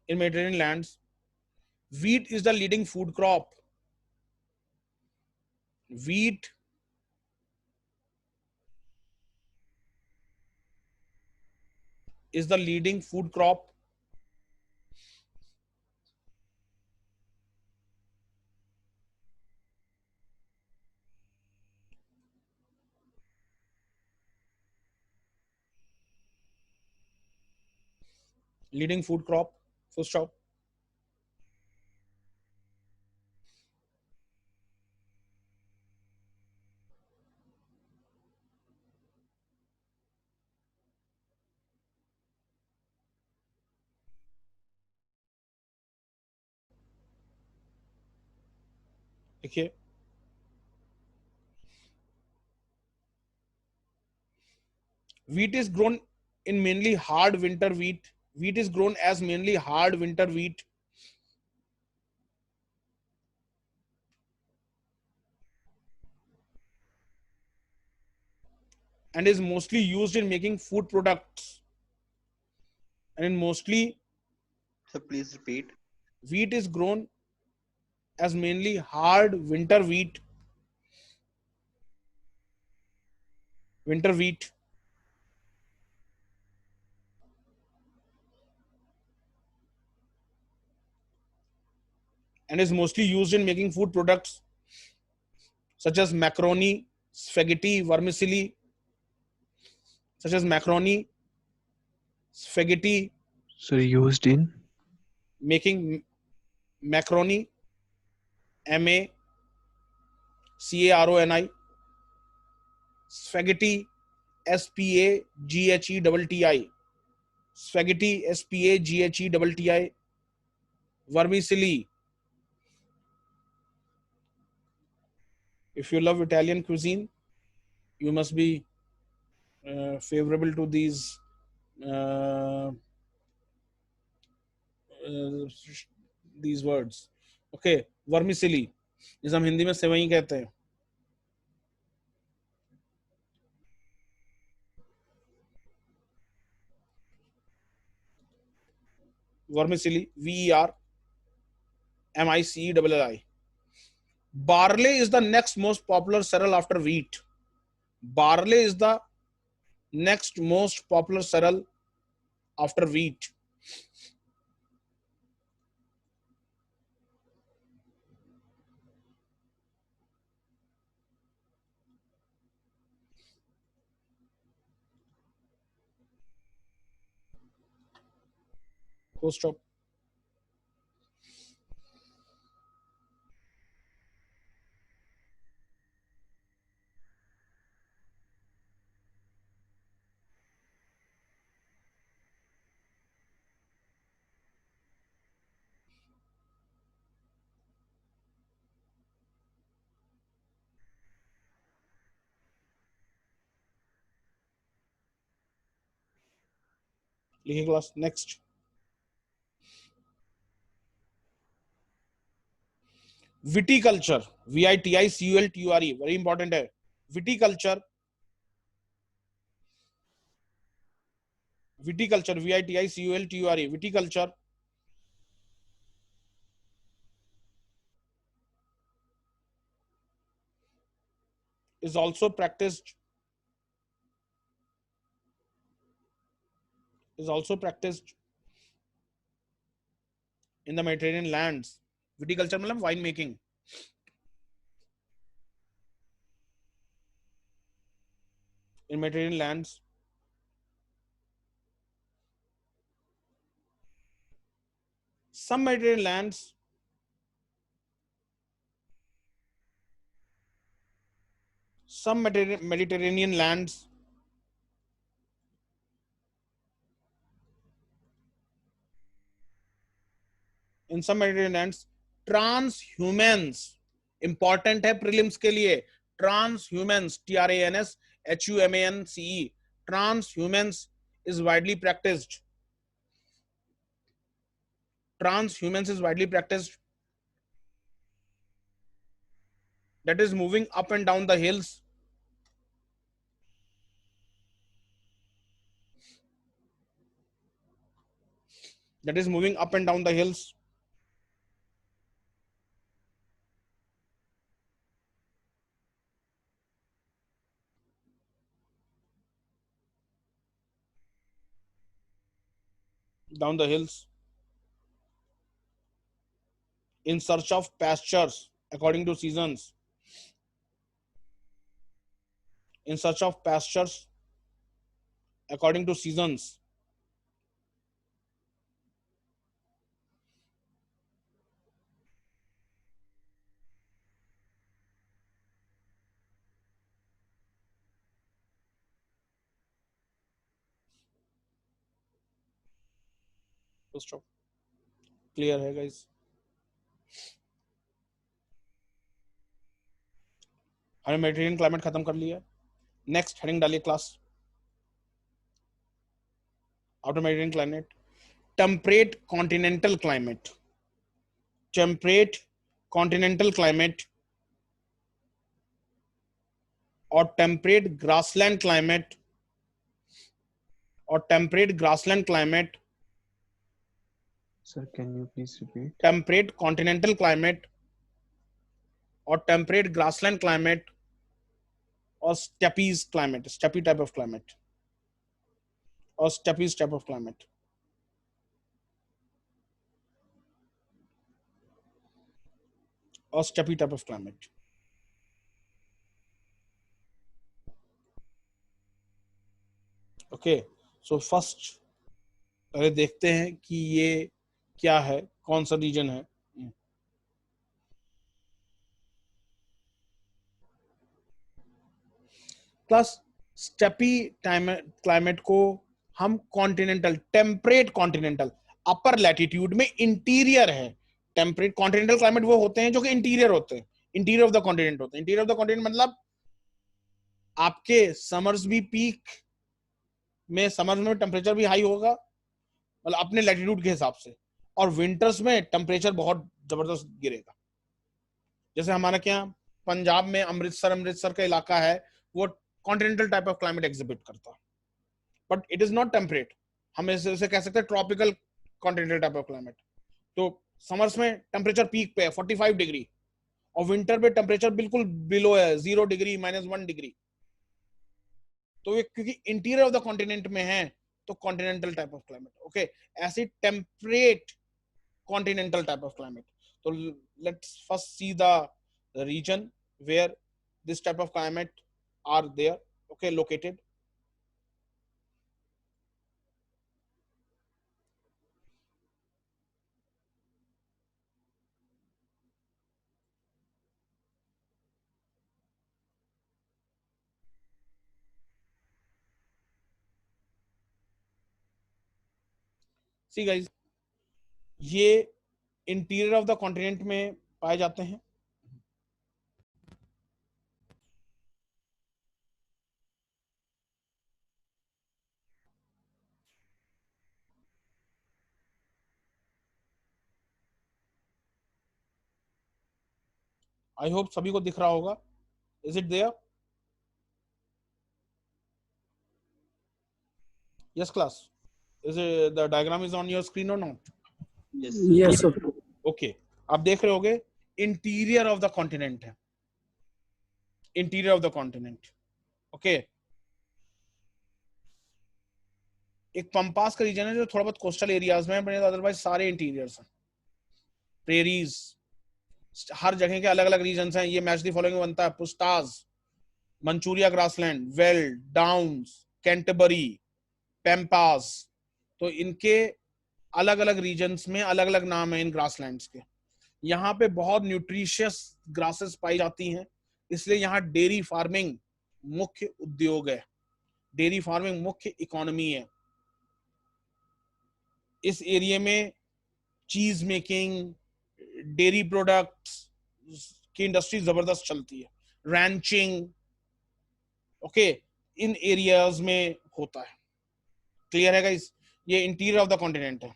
in Mediterranean lands. Wheat is the leading food crop. Wheat is the leading food crop? Leading food crop, full stop. देखिए, wheat is grown in mainly hard winter wheat. Wheat is grown as mainly hard winter wheat and is mostly used in making food products. And in mostly, Sir, please repeat. wheat is grown as mainly hard winter wheat. Winter wheat and is mostly used in making food products such as macaroni, spaghetti, vermicelli, such as macaroni, spaghetti, Sir, used in making macaroni, MACARONI, spaghetti, SPAGHETTI, spaghetti, SPAGHETTI, vermicelli. If you love Italian cuisine, you must be favorable to uh, uh, these words. Okay, vermicelli, जिसे हम हिंदी में सेवई कहते हैं. Vermicelli, VERMICELLI. Barley is the next most popular cereal after wheat. Barley is the next most popular cereal after wheat. Full stop. लिखिए class. Next. Viticulture, VITICULTURE, very important है. Viticulture, VITICULTURE, viticulture is also practiced in the Mediterranean lands. Viticulture मतलब wine making. In Mediterranean lands. Some Mediterranean lands Mediterranean lands in some Mediterranean lands, transhumans important है prelims के लिए. Transhumans, TRANSHUMANCE, transhumans is widely practiced. Transhumans is widely practiced. That is moving up and down the hills. That is moving up and down the hills. down the hills in search of pastures according to seasons, in search of pastures according to seasons. Stop. Clear है guys? हमने Mediterranean climate खत्म कर लिया. Next heading डालिए class. After Mediterranean climate, temperate continental climate. Temperate continental climate और temperate grassland climate और temperate grassland climate. Sir, can you please repeat? Temperate continental climate और temperate grassland climate और steppes climate, steppe type of climate और steppes type of climate. और steppe type of climate. Okay, so first पहले देखते हैं कि ये क्या है, कौन सा रीजन है. प्लस स्टेपी क्लाइमेट को हम कॉन्टिनेंटल, टेम्परेट कॉन्टिनेंटल, अपर लैटिट्यूड में इंटीरियर है. टेम्परेट कॉन्टिनेंटल क्लाइमेट वो होते हैं जो कि इंटीरियर होते हैं, इंटीरियर ऑफ द कॉन्टिनेंट होते हैं. इंटीरियर ऑफ द कॉन्टिनेंट मतलब आपके समर्स भी पीक में, समर्स में टेम्परेचर भी हाई होगा, मतलब अपने लैटिट्यूड के हिसाब से, और विंटर्स में टेम्परेचर बहुत जबरदस्त गिरेगा. जैसे हमारा क्या पंजाब में अमृतसर का इलाका है, वो continental type of climate exhibit करता है, but it is not temperate. हम इसे कह सकते हैं tropical continental type of climate. तो समर्स में टेम्परेचर पीक पे है 45 डिग्री, और विंटर में टेम्परेचर बिल्कुल बिलो है, 0 डिग्री, -1 डिग्री. तो ये क्योंकि इंटीरियर ऑफ द कॉन्टिनेंट में है तो continental type of climate. Okay, ऐसे temperate continental type of climate. तो let's first see the region where this type of climate are there, okay, located. See guys, ये interior of the continent में पाए जाते हैं. आई होप सभी को दिख रहा होगा. Is it there? Yes class, is the diagram is on your screen और not? Yes. Yes, sir. Okay, आप देख रहे होगे इंटीरियर ऑफ द कॉन्टिनेंट है, interior of the continent. Okay, एक पंपास का रीजन है जो थोड़ा बहुत कोस्टल एरियाज में है, बट अदरवाइज सारे इंटीरियर्स हैं. प्रेरीज, हर जगह के अलग अलग रीजन्स हैं. ये मैच द फॉलोइंग बनता है: pusztas, Manchuria grassland, veld, downs, Canterbury, pampas. तो इनके अलग अलग रीजन्स में अलग अलग नाम है इन ग्रासलैंड्स के. यहाँ पे बहुत न्यूट्रिशियस ग्रासेस पाई जाती हैं, इसलिए यहाँ डेयरी फार्मिंग मुख्य उद्योग है, डेयरी फार्मिंग मुख्य इकोनॉमी है. इस एरिया में चीज मेकिंग, डेयरी प्रोडक्ट्स की इंडस्ट्री जबरदस्त चलती है, रैंचिंग, ओके, इन एरियाज में होता है. क्लियर है गाइस? ये इंटीरियर ऑफ द कॉन्टिनेंट है.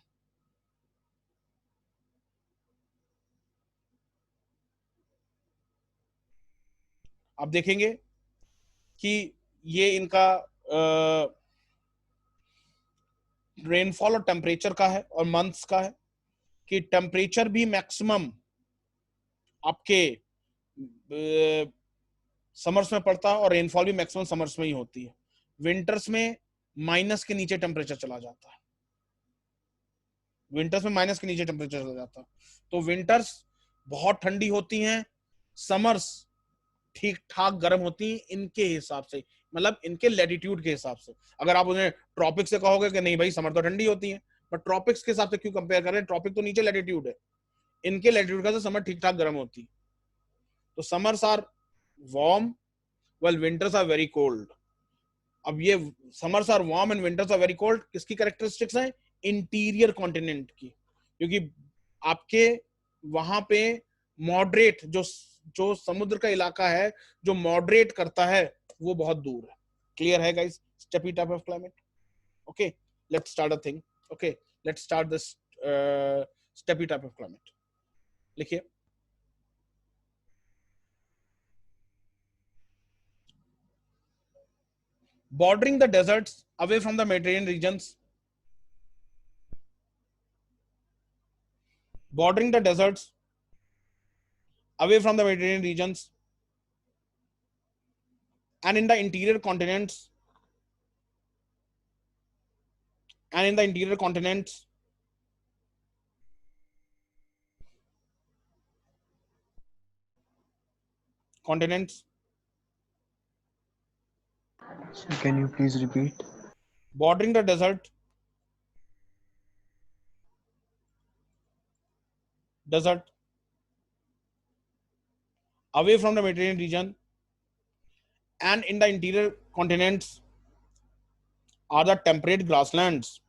आप देखेंगे कि ये इनका रेनफॉल और टेम्परेचर का है और मंथ्स का है, कि टेम्परेचर भी मैक्सिमम आपके समर्स में पड़ता है और रेनफॉल भी मैक्सिमम समर्स में ही होती है. विंटर्स में माइनस के नीचे टेम्परेचर चला जाता है. विंटर्स में माइनस के नीचे टेम्परेचर चला जाता। तो विंटर्स बहुत ठंडी होती हैं, समर्स ठीक ठाक गर्म होती हैं इनके हिसाब से, मतलब इनके लैटिट्यूड के हिसाब से। अगर आप उन्हें ट्रॉपिक से कहोगे कि नहीं भाई समर तो ठंडी होती है, बट ट्रॉपिक्स के हिसाब से क्यों कंपेयर कर रहे हैं, ट्रॉपिक तो नीचे लैटिट्यूड है, इनके लैटिट्यूड का समर ठीक ठाक गर्म होती है। तो summers are warm well winters are very cold. अब ये summers are warm and winters are very cold किसकी कैरेक्टरिस्टिक्स हैं, इंटीरियर कॉन्टिनेंट की, क्योंकि आपके वहां पे मॉडरेट जो समुद्र का इलाका है जो मॉडरेट करता है वो बहुत दूर है। क्लियर है guys? Steppe type of climate. Okay, let's start a thing. Okay, let's start this steppe type of climate. लिखिए, bordering the deserts away from the Mediterranean regions, bordering the deserts away from the Mediterranean regions and in the interior continents and in the interior continents Sir, can you please repeat? bordering the desert away from the Mediterranean region and in the interior continents are the temperate grasslands,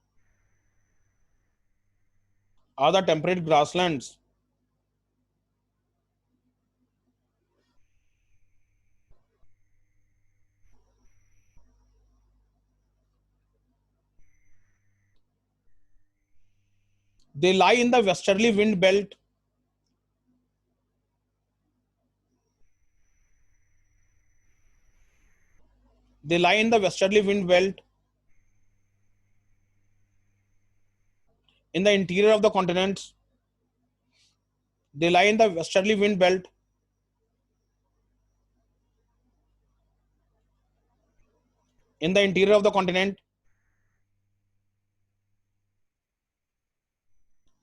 they lie in the westerly wind belt in the interior of the continents. They lie in the westerly wind belt in the interior of the continent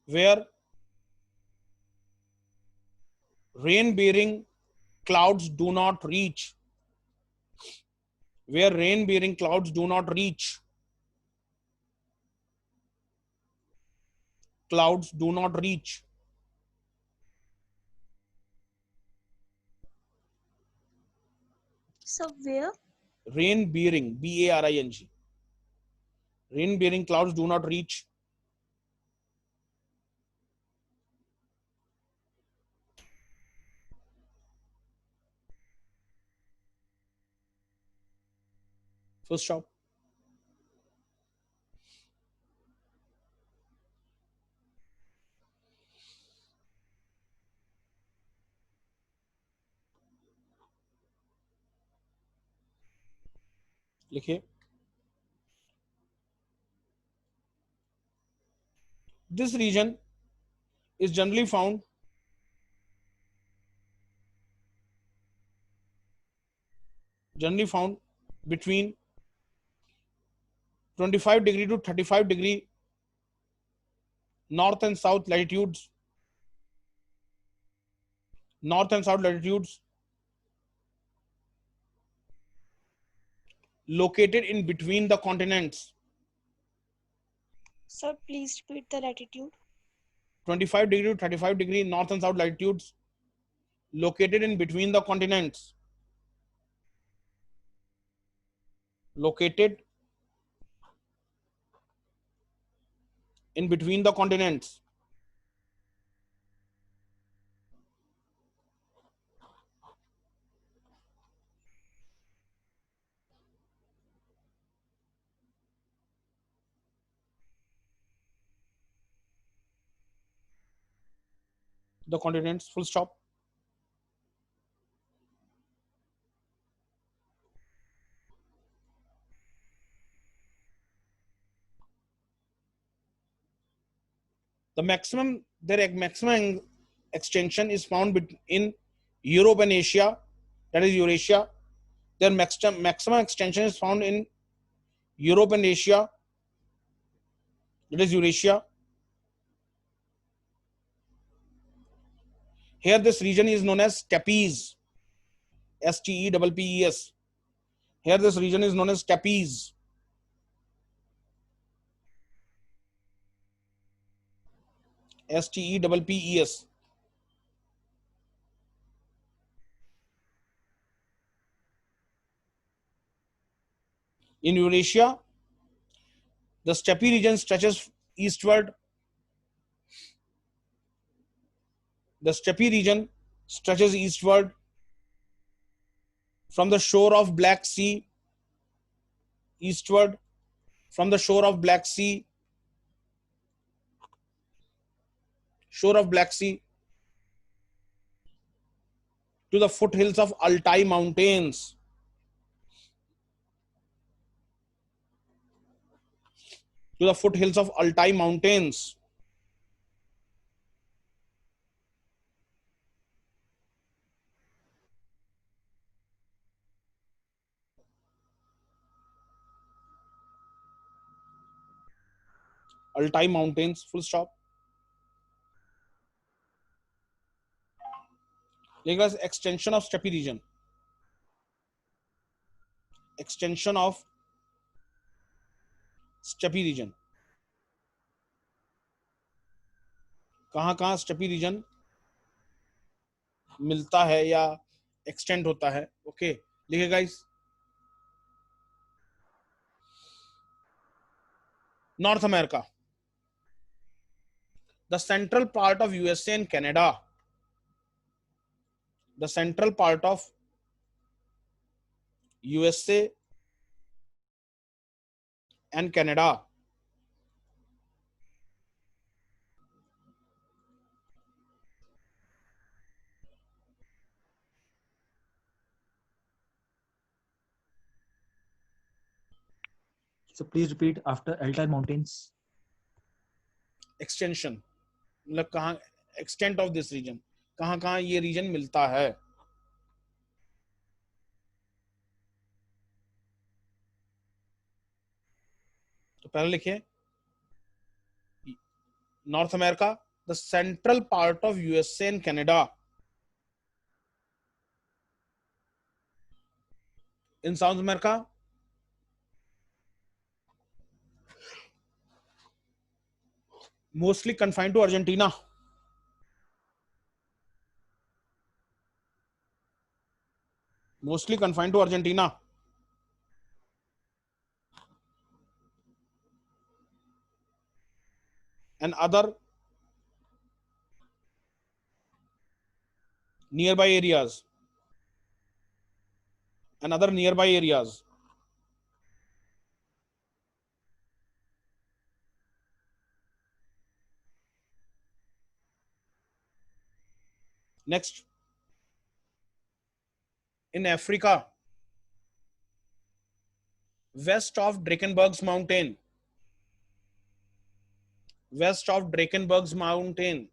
where rain-bearing clouds do not reach. Where rain-bearing clouds do not reach. Clouds do not reach. So where? Rain-bearing, B-A-R-I-N-G. Rain-bearing clouds do not reach. Full stop. लिखिए, this region is generally found between 25 degree to 35 degree north and south latitudes, located in between the continents. Sir, please repeat the latitude. 25 degree to 35 degree north and south latitudes located in between the continents. Located in between the continents. The continents, full stop. Their maximum extension is found in Europe and Asia, that is Eurasia. Their maximum extension is found in Europe and Asia, that is Eurasia. Here this region is known as Capiz. Steppes. Here this region is known as Capiz. Steppes. In Eurasia, the steppe region stretches eastward. The steppe region stretches eastward from the shore of Black Sea, eastward from the shore of Black Sea, to the foothills of Altai Mountains. To the foothills of Altai Mountains. Altai Mountains, full stop. Extension of steppe region. Extension of steppe region. कहाँ steppe region मिलता है या extend होता है? Okay, लिखिए guys. North America. The central part of USA and Canada. The central part of USA and Canada. So please repeat after Altai Mountains. Extension मतलब कहाँ, extent of this region, कहाँ ये region मिलता है. तो पहले लिखिए North America, the central part of USA and Canada. In South America, mostly confined to Argentina. Mostly confined to Argentina. And other nearby areas. And other nearby areas. Next, in Africa, west of Drakensberg's mountain. West of Drakensberg's mountain.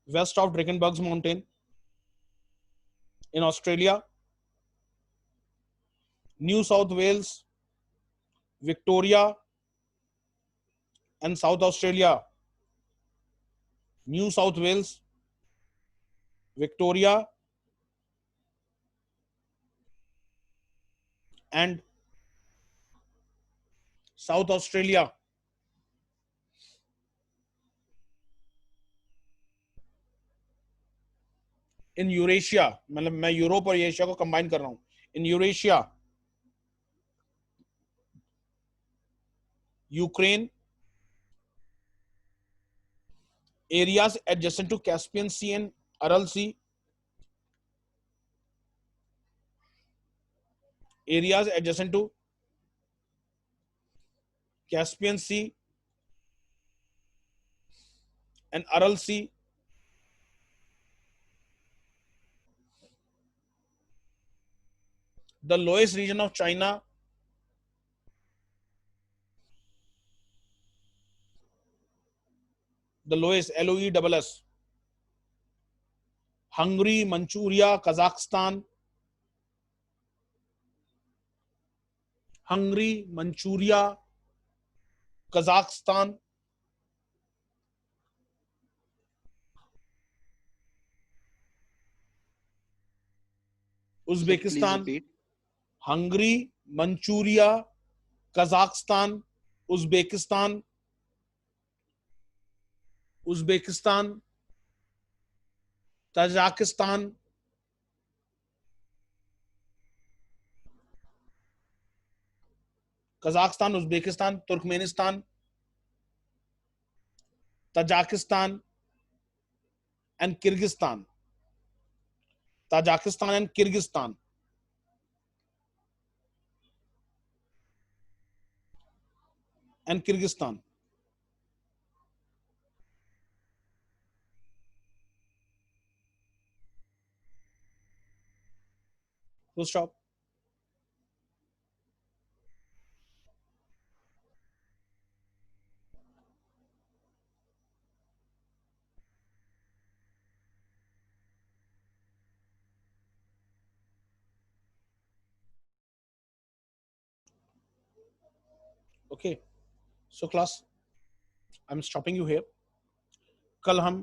West of Drakensberg's mountain. In Australia, New South Wales, Victoria, and South Australia. New South Wales, Victoria, and South Australia. In Eurasia, मतलब मैं Europe और Asia को combine कर रहा हूं. In Eurasia, Ukraine, areas adjacent to Caspian Sea and Aral Sea. Areas adjacent to Caspian Sea and Aral Sea. The lowest region of China. The lowest, LOESS. Hungary, Manchuria, Kazakhstan. Hungary, Manchuria, Kazakhstan, Sir, please Uzbekistan, repeat. Hungary, Manchuria, Kazakhstan, Uzbekistan, Uzbekistan, Tajikistan, Kazakhstan, Uzbekistan, Turkmenistan, Tajikistan, and Kyrgyzstan. Tajikistan and Kyrgyzstan. And Kyrgyzstan. Full stop. Okay. So class, I'm stopping you here. कल हम